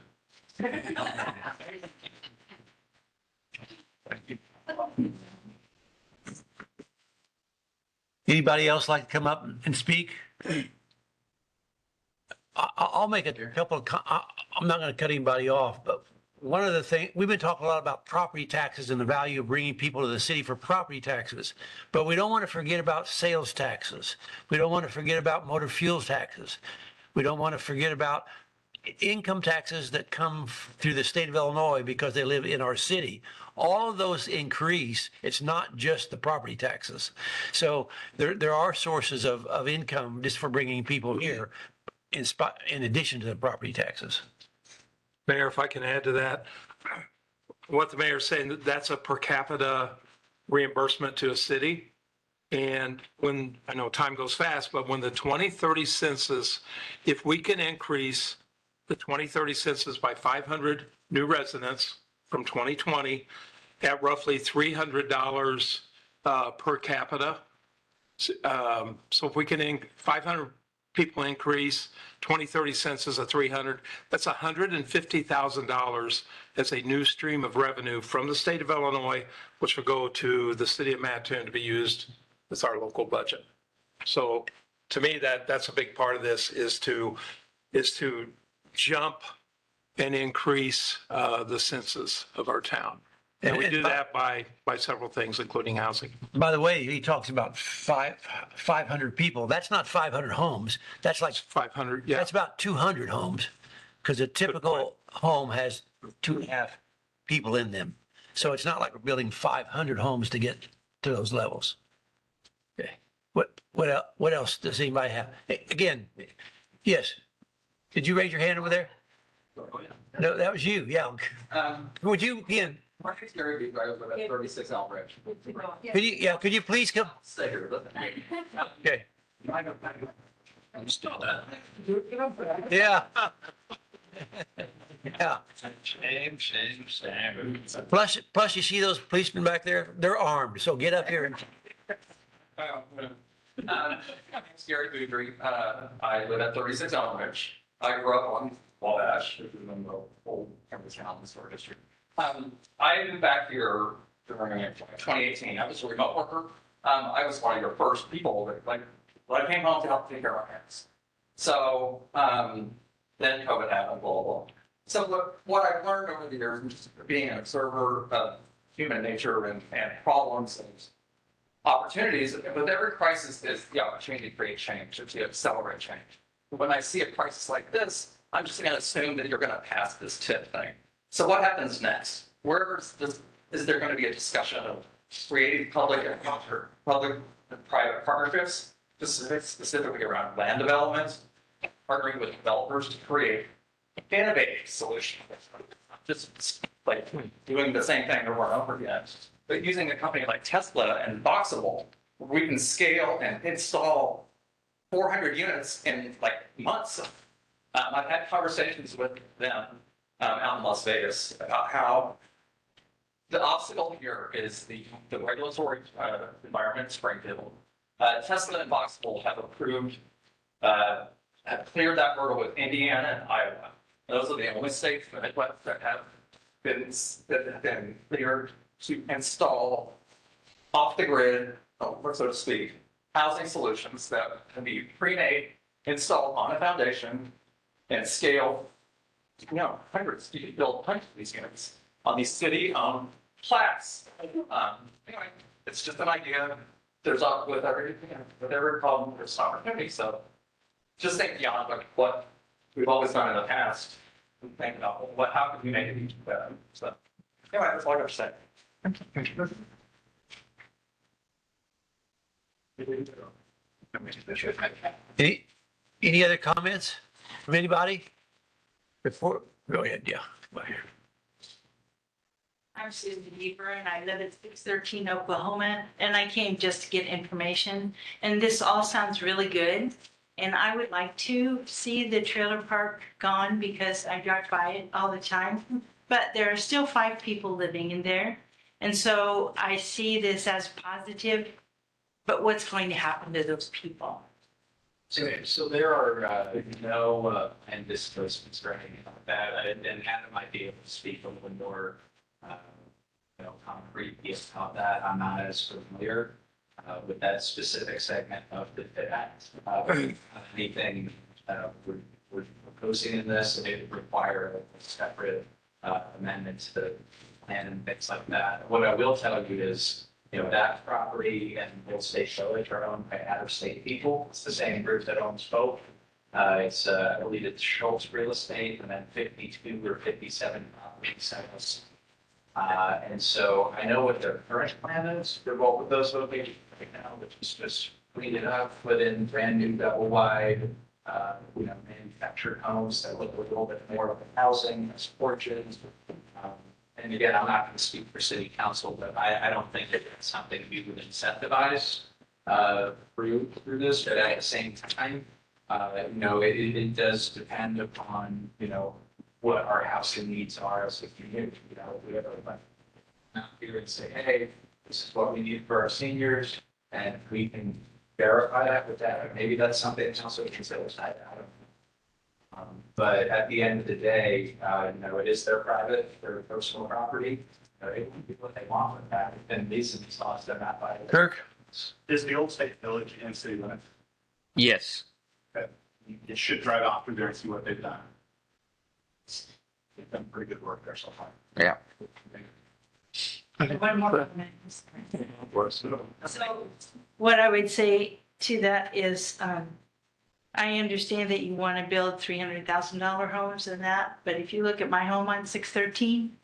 Anybody else like to come up and speak? I'll make a couple of, I'm not going to cut anybody off, but one of the things, we've been talking a lot about property taxes and the value of bringing people to the city for property taxes, but we don't want to forget about sales taxes. We don't want to forget about motor fuels taxes. We don't want to forget about income taxes that come through the state of Illinois because they live in our city. All of those increase. It's not just the property taxes. So there are sources of income just for bringing people here in addition to the property taxes. Mayor, if I can add to that, what the mayor's saying, that's a per capita reimbursement to a city. And when, I know time goes fast, but when the 2030 census, if we can increase the 2030 census by 500 new residents from 2020 at roughly $300 per capita. So if we can, 500 people increase, 2030 census of 300, that's $150,000 as a new stream of revenue from the state of Illinois, which will go to the city of Mattoon to be used with our local budget. So to me, that's a big part of this, is to jump and increase the census of our town. And we do that by several things, including housing. By the way, he talks about 500 people. That's not 500 homes. That's like 500, yeah. That's about 200 homes, because a typical home has 2.5 people in them. So it's not like we're building 500 homes to get to those levels. Okay. What else does anybody have? Again, yes. Did you raise your hand over there? No, that was you. Yeah. Would you again? My name's Gary Beaver. I live at 36 Elbridge. Could you please come? Stay here. Okay. I'm still that. Yeah. Yeah. Shame. Plus, you see those policemen back there? They're armed. So get up here and. My name's Gary Beaver. I live at 36 Elbridge. I grew up on Wabash, which is in the old Cambridge Town Historic District. I moved back here during 2018. I was a remote worker. I was one of your first people that, when I came home to help take care of my parents. So then COVID happened, blah, blah, blah. So what I've learned over the years, just being an observer of human nature and problems and opportunities, with every crisis is the opportunity to create change, or to accelerate change. When I see a crisis like this, I'm just going to assume that you're going to pass this TIF thing. So what happens next? Where's this is there going to be a discussion of creating public and private partnerships, specifically around land development, partnering with developers to create innovative solutions, just like doing the same thing over and over again, but using a company like Tesla and Boxable, we can scale and install 400 units in like months. I've had conversations with them out in Las Vegas about how the obstacle here is the regulatory environment in Springfield. Tesla and Boxable have approved, have cleared that hurdle with Indiana and Iowa. Those are the only states in the Midwest that have been cleared to install off the grid, so to speak, housing solutions that can be pre-made, installed on a foundation, and scale, hundreds. You can build hundreds of these units on these city-owned plats. Anyway, it's just an idea. There's with every problem, there's an opportunity. So just think beyond what we've always done in the past. Think about how can we make it even better. So anyway, that's all I got to say. Any other comments from anybody? Before, go ahead, yeah. Go ahead. I'm Susan Deeper and I live at 613 Oklahoma, and I came just to get information. And this all sounds really good. And I would like to see the trailer park gone because I drive by it all the time. But there are still 5 people living in there. And so I see this as positive, but what's going to happen to those people? So there are no and disbursements or anything like that, and Adam might be able to speak a little more, concretely about that. I'm not as familiar with that specific segment of the FIT Act. Anything we're proposing in this, and it would require a separate amendment to the plan and things like that. What I will tell you is, that property and Middle State Village are owned by out-of-state people. It's the same group that owns both. It's, I believe it's Schultz Real Estate, and then 52 or 57 properties. And so I know what their current plan is for both of those locations right now, which is just clean it up, put in brand new double wide, manufactured homes that look a little bit more like housing, as porches. And again, I'm not going to speak for city council, but I don't think that it's something we would incentivize through this. But at the same time, it does depend upon, what our housing needs are as a community. If we ever went out here and say, hey, this is what we need for our seniors, and we can verify that with that, maybe that's something that council can say, I don't know. But at the end of the day, it is their personal property. They can do what they want with that, and these laws are not by. Kirk? Is the Old State Village in city limits? Yes. You should drive off through there and see what they've done. They've done pretty good work there so far. Yeah. One more comment. So what I would say to that is, I understand that you want to build $300,000 homes and that, but if you look at my home on 613,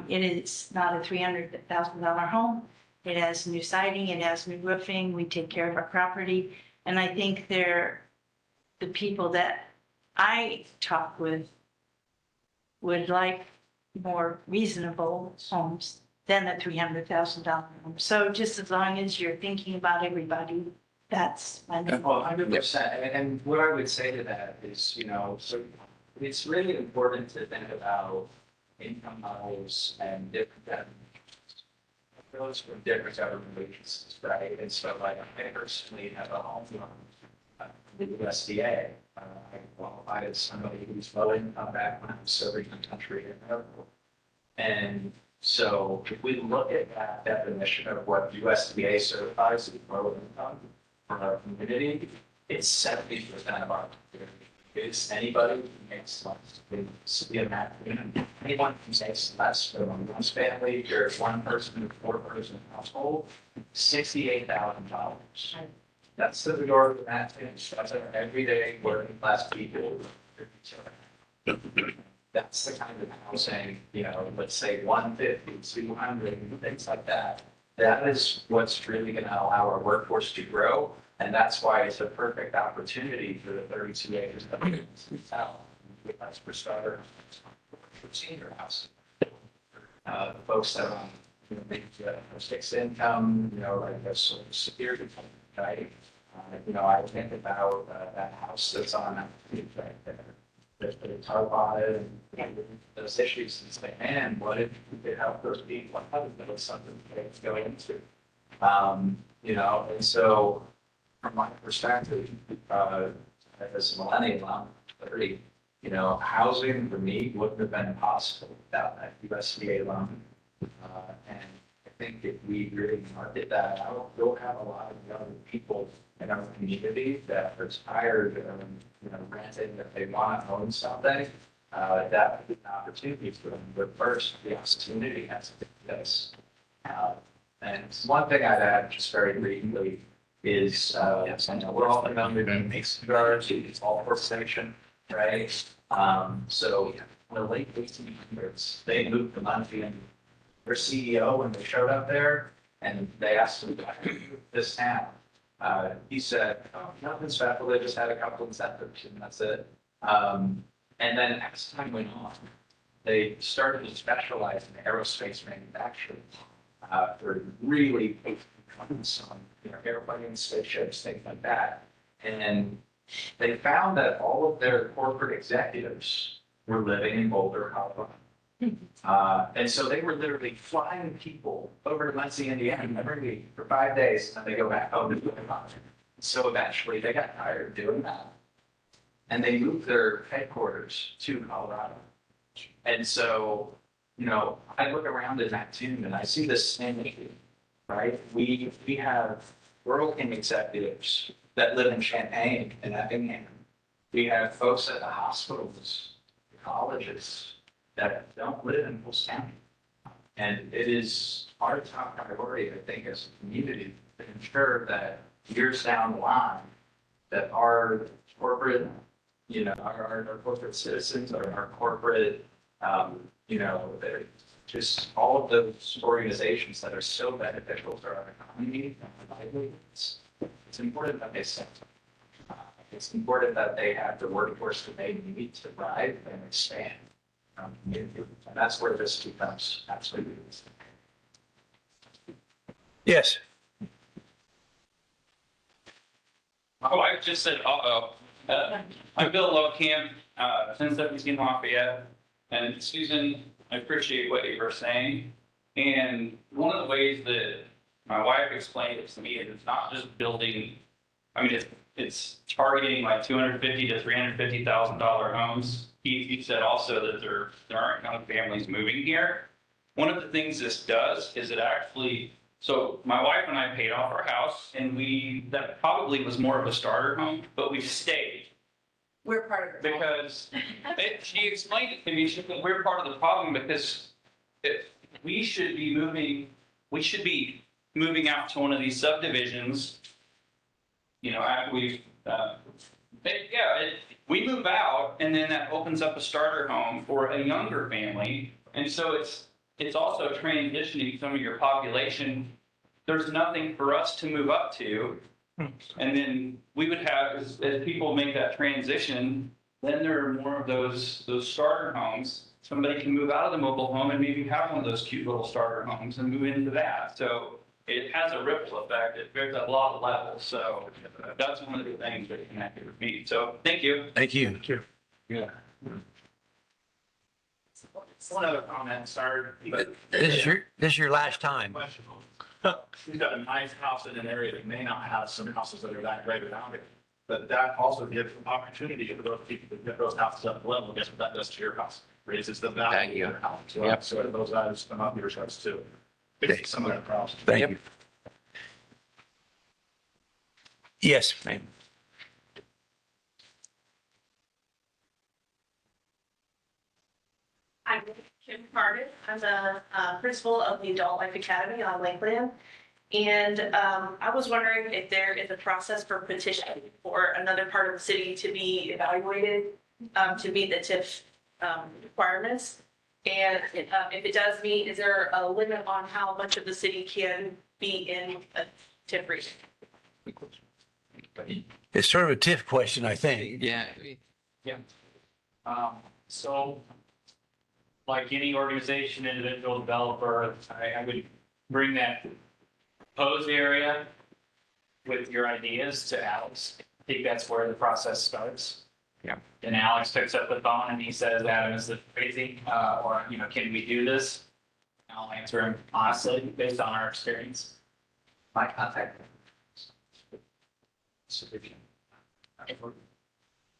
it is not a $300,000 home. It has new siding, it has new roofing, we take care of our property. And I think the people that I talk with would like more reasonable homes than a $300,000 home. So just as long as you're thinking about everybody, that's my name. Well, 100%. And what I would say to that is, so it's really important to think about income levels and different those from different government agencies, right? And so, like, I personally have a home loan with the USDA. I qualified as somebody who's low income back when I was serving the country in America. And so, if we look at that definition of what USDA certifies as low income for our community, it's 70% of our community. It's anybody who makes less. Anyone who makes less for one family, you're one person, 4-person household, $68,000. That's the majority of that. That's our everyday working class people. that's the kind of housing, let's say 150, 200, things like that. That is what's really going to allow our workforce to grow. And that's why it's a perfect opportunity for the 32 acres that we sell. That's for starter, for senior house. Folks that are on, maybe fixed income, like a social security fund, right? I think about that house that's on that street right there. There's been a tarp on it and those issues and say, man, what if we could help those people? How did that something to go into? And so from my perspective, as a millennial, I'm 30, housing for me wouldn't have been possible without that USDA loan. And I think if we really market that out, we'll have a lot of young people in our community that are tired of, renting, that they want to own something. That would be an opportunity for them. But first, the opportunity has to be this. And one thing I'd add just very briefly is, I know we're all familiar with Mason Jars, it's all for station, right? So in the late 1800s, they moved the money and their CEO, when they showed up there and they asked him, "Why do you move this town?" He said, "Oh, nothing special. They just had a couple incentives and that's it." And then as time went on, they started to specialize in aerospace manufacturing for really big components on airplanes, spaceships, things like that. And they found that all of their corporate executives were living in Boulder, Colorado. And so they were literally flying people over to Muncie, Indiana every week for 5 days, and they go back home to do it. So eventually they got tired of doing that. And they moved their headquarters to Colorado. And so, I look around in that tune and I see this same issue, right? We have working executives that live in Champaign and Effingham. We have folks at the hospitals, colleges, that don't live in Wolf County. And it is our top priority, I think, as a community to ensure that years down the line, that our corporate, our corporate citizens, our corporate, just all of those organizations that are so beneficial to our economy and livelihoods, it's important that they set. It's important that they have the workforce that they need to thrive and expand. And that's where this becomes absolutely. Yes. My wife just said, I'm Bill Lovecamp, 1017 Lafayette. And Susan, I appreciate what you were saying. And one of the ways that my wife explained it to me is it's not just building, it's targeting like $250,000 to $350,000 homes. He said also that there aren't enough families moving here. One of the things this does is it actually, so my wife and I paid off our house and that probably was more of a starter home, but we stayed. We're part of it. Because she explained it to me, she said, we're part of the problem because we should be moving out to one of these subdivisions, after we've, we move out and then that opens up a starter home for a younger family. And so it's also transitioning some of your population. There's nothing for us to move up to. And then we would have, as people make that transition, then there are more of those starter homes. Somebody can move out of the mobile home and maybe have one of those cute little starter homes and move into that. So it has a ripple effect. There's a lot of levels. So that's one of the things that connected with me. So thank you. Thank you. Thank you. Yeah. One other comment, sorry. But This is your last time. questionable. We've got a nice house in an area that may not have some houses that are that great around it. But that also gives an opportunity for those people to get those houses up level. Guess what that does to your house? Raises the value of your house. Yep. So those items come up your house too. Fix some of that problems. Thank you. Yes, ma'am. I'm Kim Carter. I'm the principal of the Adult Life Academy on Lakeland. And I was wondering if there is a process for petitioning for another part of the city to be evaluated to meet the TIF requirements? And if it does meet, is there a limit on how much of the city can be in a TIF region? It's sort of a TIF question, I think. Yeah. So like any organization, individual developer, I would bring that proposed area with your ideas to Alex. I think that's where the process starts. Yeah. And Alex picks up the phone and he says, Adam, is this crazy? Or, can we do this? And I'll answer him honestly, based on our experience. My contact.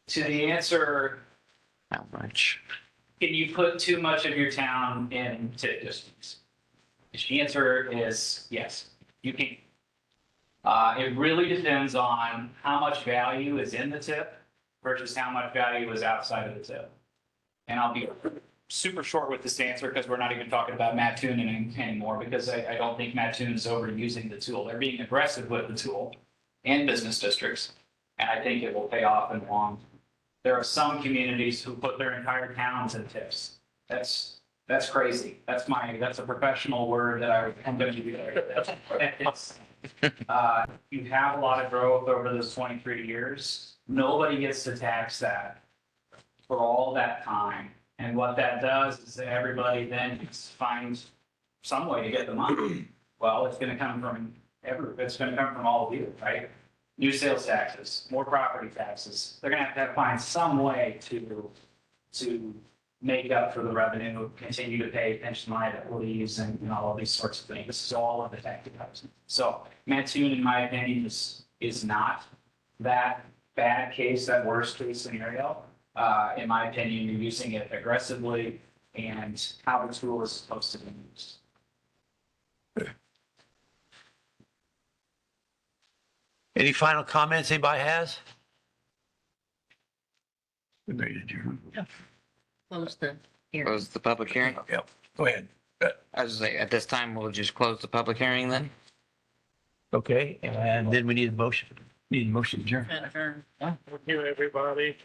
To the answer, How much? can you put too much of your town in TIF districts? The answer is yes, you can. It really depends on how much value is in the TIP versus how much value is outside of the TIP. And I'll be super short with this answer because we're not even talking about Mattoon anymore because I don't think Mattoon is overusing the tool. They're being aggressive with the tool and business districts. And I think it will pay off in the long. There are some communities who put their entire towns in TIFs. That's crazy. That's a professional word that I'm going to use. You have a lot of growth over those 23 years. Nobody gets to tax that for all that time. And what that does is that everybody then finds some way to get the money. Well, it's going to come from it's going to come from all of you, right? New sales taxes, more property taxes. They're going to have to find some way to make up for the revenue, continue to pay pension liabilities and all of these sorts of things. This is all of the tax deductions. So Mattoon, in my opinion, is not that bad case, that worst case scenario. In my opinion, you're using it aggressively and how the tool is supposed to be used. Any final comments anybody has? We're ready to adjourn. Close the hearing. Close the public hearing? Yep, go ahead. I was say, at this time, we'll just close the public hearing then? Okay, and then we need a motion. Need a motion to adjourn. Thank you, everybody.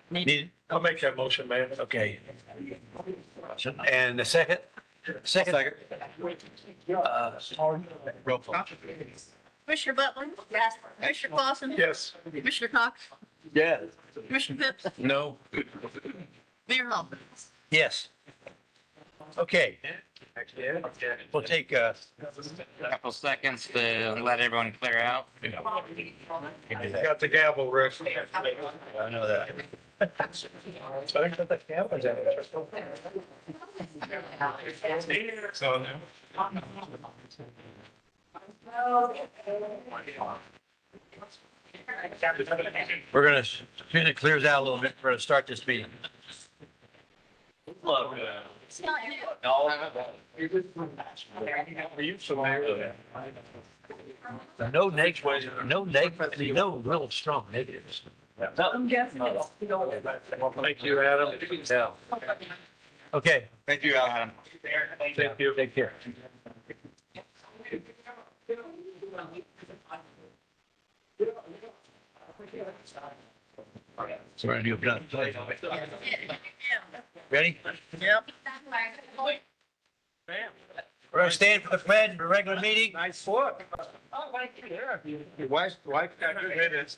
Need, I'll make that motion, man. okay. And the second? Second. Roll call. Commissioner Butler? Yes. Commissioner Clausen? Yes. Commissioner Cox? Yeah. Commissioner Phipps? No. Mayor Hall? Yes. Okay. We'll take, Couple seconds to let everyone clear out. Got the gavel, Rick. I know that. So, We're gonna, as soon as it clears out a little bit, we're gonna start this meeting. Look. No negatives, no real strong negatives. Thank you, Adam. Yeah. Okay, Thank you, Adam. Thank you. take care. So we're gonna do it. Ready? Yep. We're gonna stand for the pledge for a regular meeting. Nice foot. Oh, thank you. Yeah. Your wife got good minutes.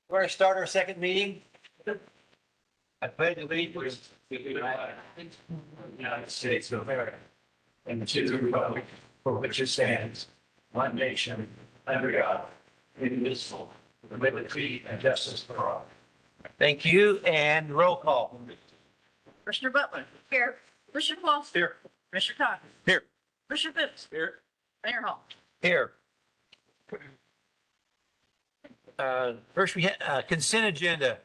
We're gonna start our second meeting. I pledge allegiance to the United States of America and to the republic for which it stands, one nation, under God, indivisible, with liberty and justice for all. Thank you, and roll call. Commissioner Butler? Here. Commissioner Clausen? Here. Commissioner Cox? Here. Commissioner Phipps? Here. Mayor Hall? Here. First, we have consent agenda.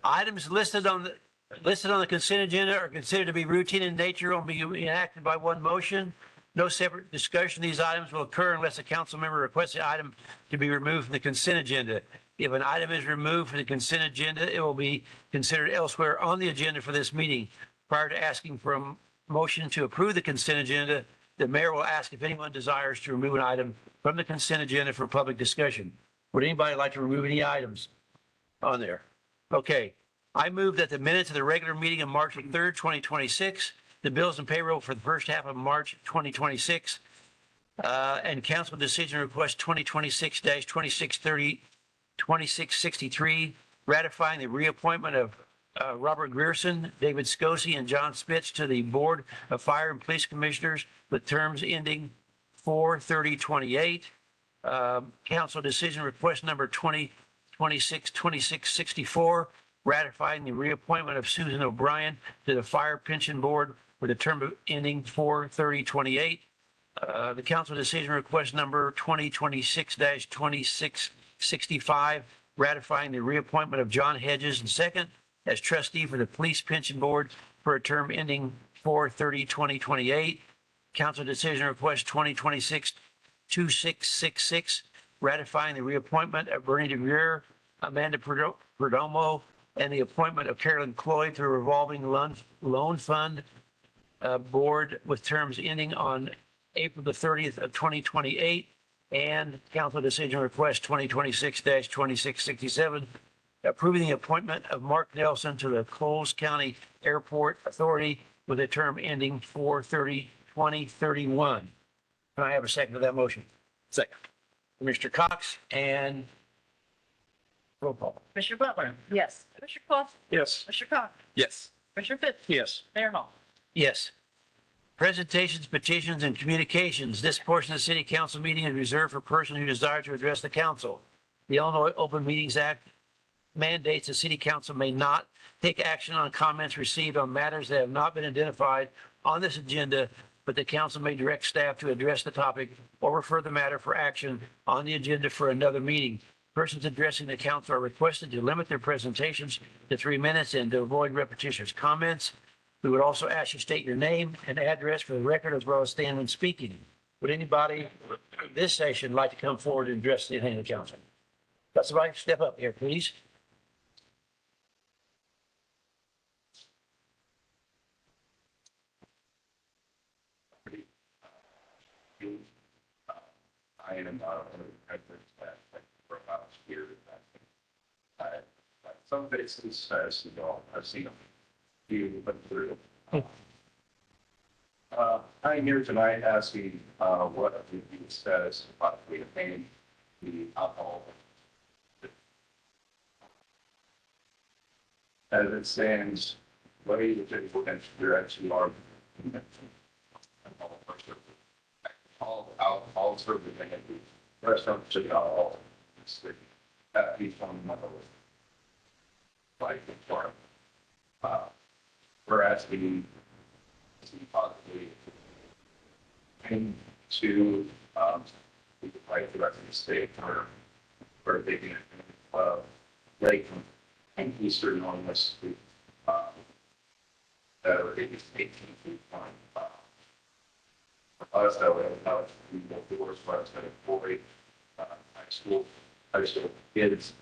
Items listed on the consent agenda are considered to be routine in nature and will be enacted by one motion. No separate discussion of these items will occur unless a council member requests the item to be removed from the consent agenda. If an item is removed from the consent agenda, it will be considered elsewhere on the agenda for this meeting. Prior to asking for a motion to approve the consent agenda, the mayor will ask if anyone desires to remove an item from the consent agenda for public discussion. Would anybody like to remove any items? on there. Okay. I move that the minutes of the regular meeting of March the 3rd, 2026, the bills and payroll for the first half of March 2026, and council decision request 2026-2630, 2663, ratifying the reappointment of Robert Grierson, David Scosi, and John Spitz to the Board of Fire and Police Commissioners with terms ending 4/30/28. Council decision request number 2026-2664, ratifying the reappointment of Susan O'Brien to the Fire Pension Board with a term ending 4/30/28. The council decision request number 2026-2665, ratifying the reappointment of John Hedges II as trustee for the Police Pension Board for a term ending 4/30/2028. Council decision request 2026-2666, ratifying the reappointment of Bernie DeGrier, Amanda Perdomo, and the appointment of Carolyn Cloyd to a revolving loan fund board with terms ending on April the 30th of 2028, and council decision request 2026-2667, approving the appointment of Mark Nelson to the Coles County Airport Authority with a term ending 4/30/2031. Can I have a second to that motion? Second. Mr. Cox and roll call. Commissioner Butler? Yes. Commissioner Cost? Yes. Commissioner Cox? Yes. Commissioner Fitz? Yes. Mayor Hall? Yes. Presentations, petitions, and communications. This portion of the city council meeting is reserved for persons who desire to address the council. The Illinois Open Meetings Act mandates the city council may not take action on comments received on matters that have not been identified on this agenda, but the council may direct staff to address the topic or refer the matter for action on the agenda for another meeting. Persons addressing the council are requested to limit their presentations to 3 minutes and to avoid repetitious comments. We would also ask you to state your name and address for the record as well as stand when speaking. Would anybody this session like to come forward and address anything of the council? Got somebody step up here, please. I am for about a year. Some bases, as you know, I've seen them. You went through. I'm here tonight asking what the status of the paying the alcohol. As it stands, what are you doing for next year? Actually, are all sort of thing at the restaurant should not all that be from another like for we're asking to possibly to like the rest of the state for taking lake and eastern on West Street that are 18 feet long. Us that way, how we will do worse for us than employee high school kids.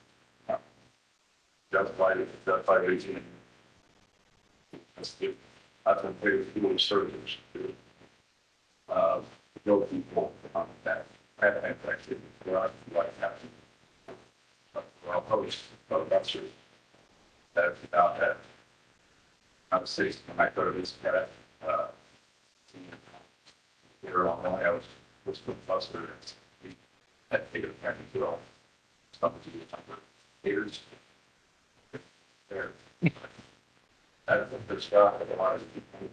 Justified 18. That's what they're doing surgeons to know people that have affected like that. I'll post that's about that. I'm 60 when I go to this cat. Here on I was with Buster and that big of a all something to do with haters. There. That's the first job of a lot of people.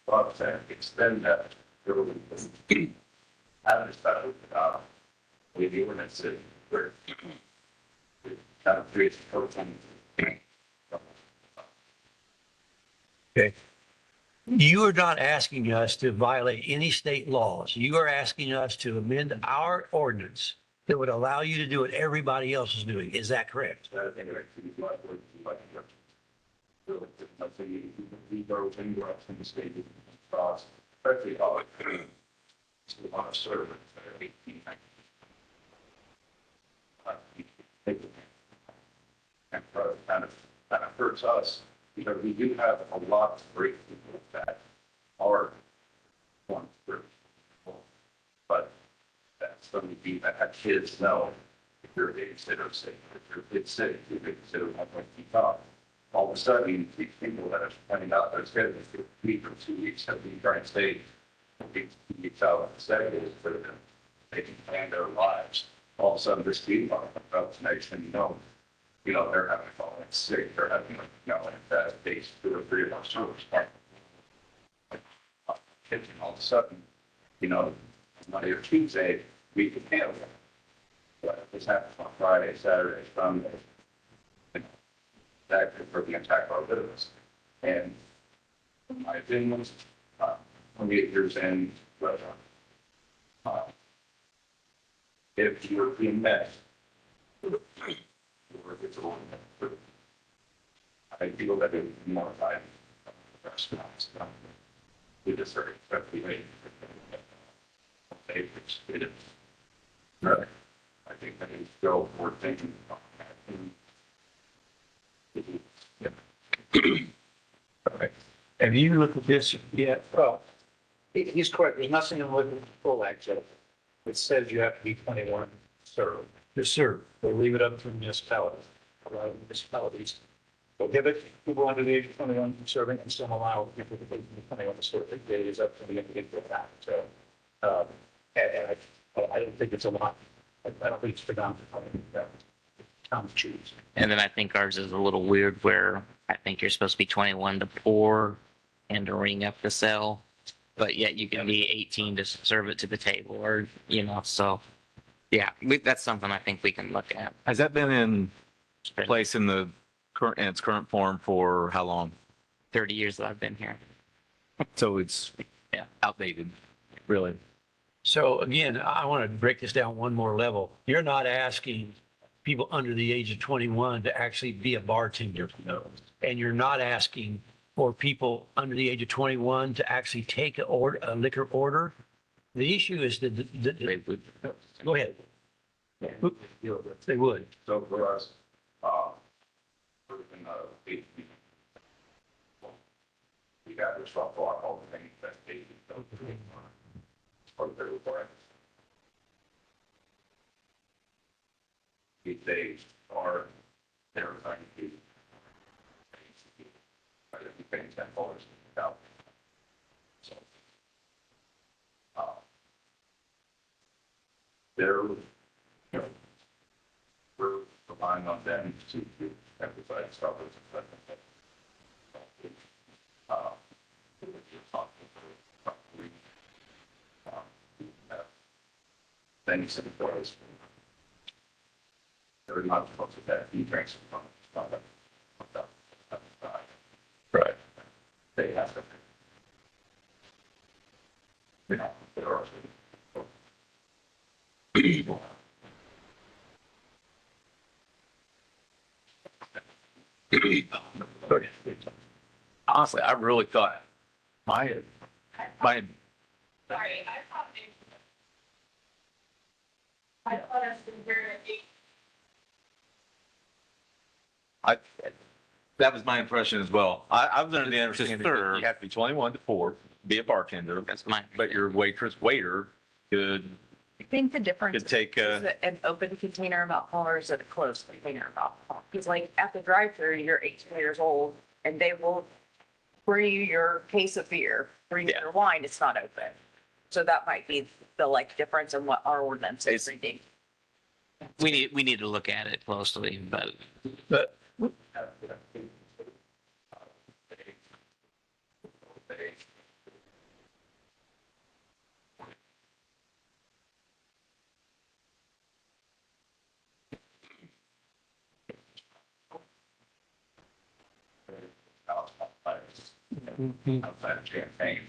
But extend that really having this battle with the ordinance where it kind of creates a total. Okay. You are not asking us to violate any state laws. You are asking us to amend our ordinance that would allow you to do what everybody else is doing. Is that correct? Kind of hurts us because we do have a lot of great people that are going through. But that's going to be that kids know if you're a babysitter, say, if your kid's sick, you consider 1.25. All of a sudden, these people that are finding out they're scheduled for a week or 2 weeks have been trying to stay 2 weeks out of the studies for them. They can plan their lives. All of a sudden, this team comes out tonight and they're having a fall sick, they're having, that days 2 or 3 of those hours. And all of a sudden, Monday or Tuesday, we can handle it. But if this happens on Friday, Saturday, Sunday, that could really attack our business. And my opinion was, 28 years in, but if you're being met, or if it's a little bit, I feel that it would be more time. Restaurants, we just are expecting it is. Right. I think that is still worth thinking about. Okay. Have you looked at this yet? Well, he's correct. There's nothing in the full act yet. It says you have to be 21 served. Yes, sir. They leave it up to municipalities. A lot of municipalities prohibit people under the age of 21 from serving and some allow people to be 21 to serve. It is up to the individual fact. So, and I don't think it's a lot. I don't think it's predominant. Choose. And then I think ours is a little weird where I think you're supposed to be 21 to pour and to ring up the cell, but yet you can be 18 to serve it to the table or, so yeah, that's something I think we can look at. Has that been in place in its current form for how long? 30 years that I've been here. So it's outdated, really. So again, I want to break this down one more level. You're not asking people under the age of 21 to actually be a bartender. No. And you're not asking for people under the age of 21 to actually take a liquor order. The issue is that, go ahead. They would. So for us, we got this rough block, all the things that they or their requirements. If they are, they're trying to do, I don't think paying $10 out. So, we're relying on them to emphasize stuff. Things in the forest. They're not supposed to have any drinks from Right. They have to. There are. Honestly, I really thought my Sorry, I thought us to hear it. that was my impression as well. I was under the understanding that serve. you have to be 21 to pour, be a bartender, That's mine. but your waiter could I think the difference could take is it an open container of alcohol or is it a closed container of alcohol? Because like at the drive-thru, you're 18 years old and they will bring you your case of beer, bring you your wine, it's not open. So that might be the like difference in what our ordinance is reading. We need to look at it closely, but Outside of champagne.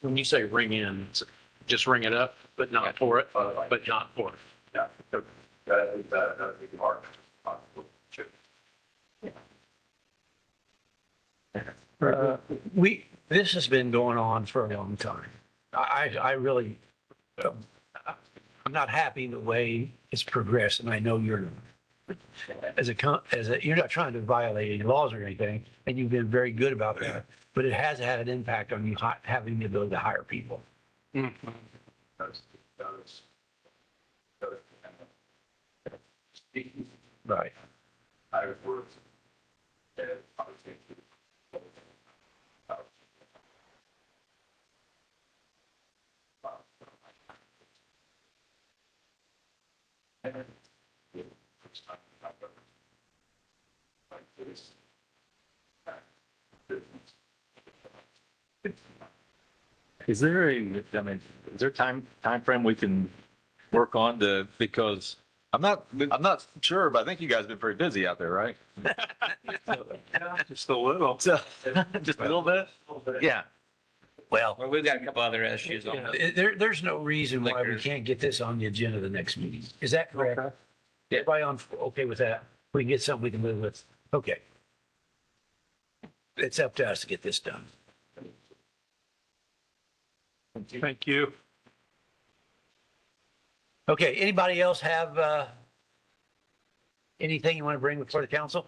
When you say ring in, just ring it up, but not pour it, but not pour it. Yeah. That would be hard. This has been going on for a long time. I really, I'm not happy the way it's progressed, and I know you're not. you're not trying to violate any laws or anything, and you've been very good about that, but it has had an impact on you having the ability to hire people. Right. Is there is there time frame we can work on because I'm not sure, but I think you guys have been pretty busy out there, right? Just a little. So, just a little bit? Yeah. Well, Well, we've got a couple other issues on the there's no reason why we Liquor. can't get this on the agenda the next meeting. Is that correct? Okay. Everybody okay with that? We can get something we can live with. Okay. It's up to us to get this done. Thank you. Okay, anybody else have anything you want to bring before the council?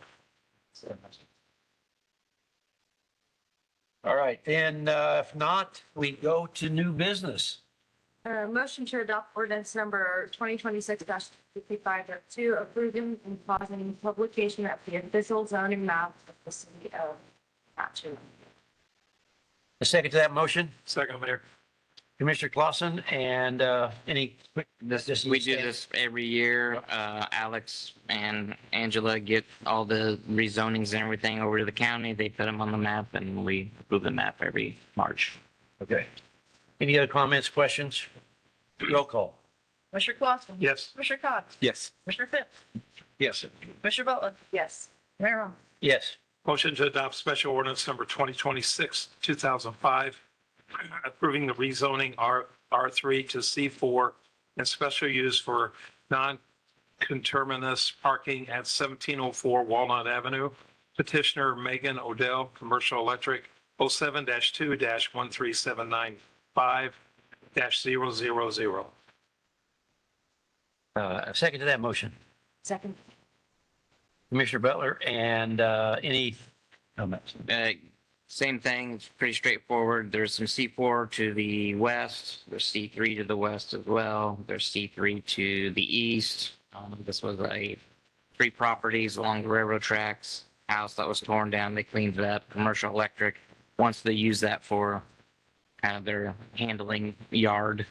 All right, and if not, we go to new business. Motion to adopt ordinance number 2026-55-2, approving and causing publication of the official zoning map of the city of Mattoon. A second to that motion, Second, Mayor. Commissioner Clausen, and any quick? We do this every year. Alex and Angela get all the rezonings and everything over to the county. They put them on the map and we approve the map every March. Okay. Any other comments, questions? Roll call. Commissioner Clausen. Yes. Commissioner Cox. Yes. Commissioner Phipps. Yes. Commissioner Butler. Yes. Mayor Hall. Yes. Motion to adopt special ordinance number 2026-2005, approving the rezoning R3 to C4 and special use for non-conterminous parking at 1704 Walnut Avenue. Petitioner Megan Odell, Commercial Electric, 07-2-13795-000. A second to that motion. Second. Commissioner Butler, and any comments? Same thing, it's pretty straightforward. There's some C4 to the west, there's C3 to the west as well, there's C3 to the east. This was 3 properties along the railroad tracks, house that was torn down, they cleaned it up, commercial electric. Once they use that for kind of their handling yard,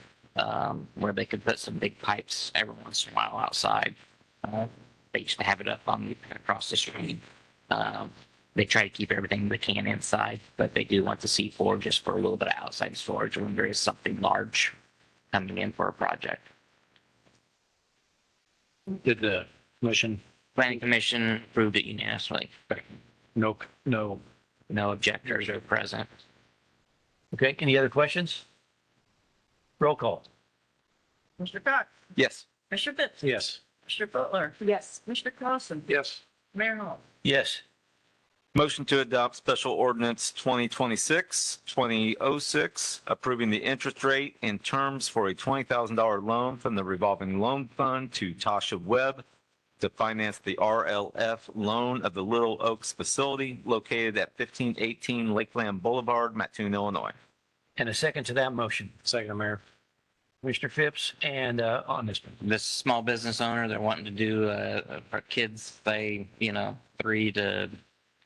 where they could put some big pipes every once in a while outside. They used to have it up on across the street. They try to keep everything they can inside, but they do want the C4 just for a little bit of outside storage when there is something large coming in for a project. Did the commission? Planning Commission approved it unanimously. No. No objectors are present. Okay, any other questions? Roll call. Commissioner Cox. Yes. Commissioner Phipps. Yes. Commissioner Butler. Yes. Commissioner Clausen. Yes. Mayor Hall. Yes. Motion to adopt special ordinance 2026-2006, approving the interest rate and terms for a $20,000 loan from the revolving loan fund to Tasha Webb to finance the RLF loan of the Little Oaks facility located at 1518 Lakeland Boulevard, Mattoon, Illinois. And a second to that motion. Second, Mayor. Commissioner Phipps, and on this one. This small business owner, they're wanting to do for kids, 3 to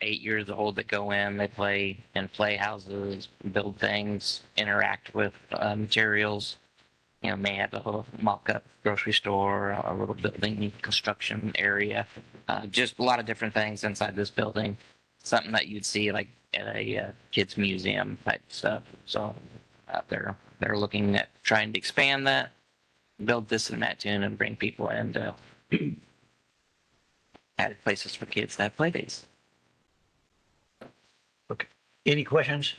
8 years old that go in, they play in playhouses, build things, interact with materials. May have a little mock-up grocery store, a little building construction area, just a lot of different things inside this building. Something that you'd see like at a kids museum type stuff. So they're looking at trying to expand that, build this in Mattoon, and bring people in to add places for kids that have play dates. Okay. Any questions?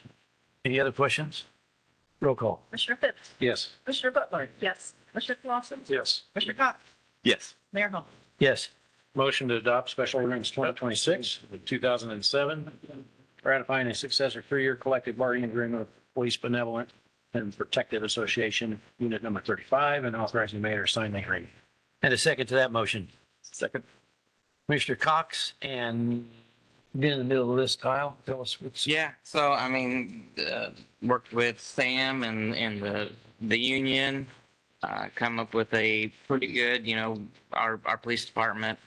Any other questions? Roll call. Commissioner Phipps. Yes. Commissioner Butler. Yes. Commissioner Clausen. Yes. Commissioner Cox. Yes. Mayor Hall. Yes. Motion to adopt special ordinance 2026-2007, ratifying a successor 3-year collective bargaining agreement with Police Benevolent and Protective Association, Unit Number 35, and authorizing the mayor to sign the agreement. And a second to that motion. Second. Commissioner Cox, and been in the middle of this, Kyle. Tell us what's. Yeah, so I mean, worked with Sam and the union, come up with a pretty good, our police department,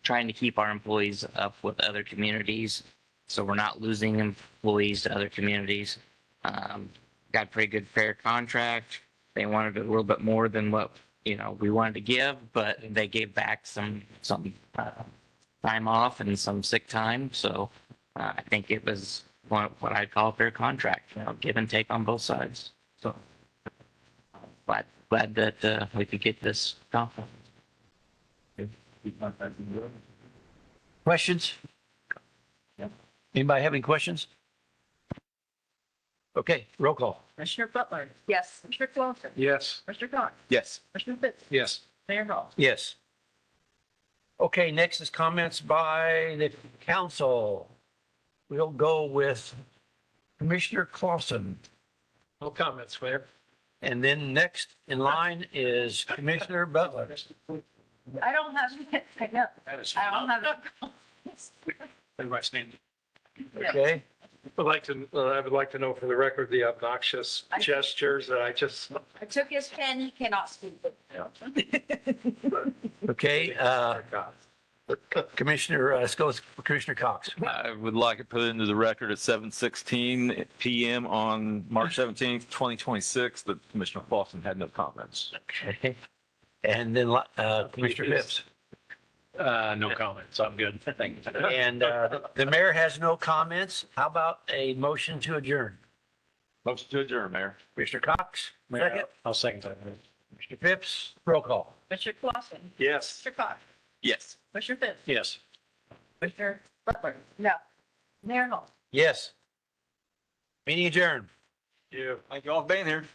trying to keep our employees up with other communities. So we're not losing employees to other communities. Got a pretty good fair contract. They wanted a little bit more than what, we wanted to give, but they gave back some time off and some sick time. So I think it was what I'd call a fair contract, give and take on both sides. So glad that we could get this done. Questions? Anybody have any questions? Okay, roll call. Commissioner Butler, Yes. Commissioner Clausen, Yes. Commissioner Cox, Yes. Commissioner Fitz, Yes. Mayor Hall. Yes. Okay, next is comments by the council. We'll go with Commissioner Clausen. No comments, Mayor. And then next in line is Commissioner Butler. I don't have, I know, I don't have. Everybody stand. Okay, I would like to know for the record, the obnoxious gestures that I just. I took his pen, he cannot speak. okay, Commissioner, let's go with Commissioner Cox. I would like it put into the record at 7:16 PM on March 17th, 2026, that Commissioner Clausen had no comments. Okay. And then Commissioner Phipps. No comments. I'm good. Thank you. And the mayor has no comments. How about a motion to adjourn? Motion to adjourn, Mayor. Commissioner Cox, second. I'll second that. Commissioner Phipps, roll call. Commissioner Clausen, Yes. Commissioner Cox, Yes. Commissioner Fitz, Yes. Commissioner Butler. No. Mayor Hall. Yes. Meeting adjourned. Yeah. Thank you all for being here.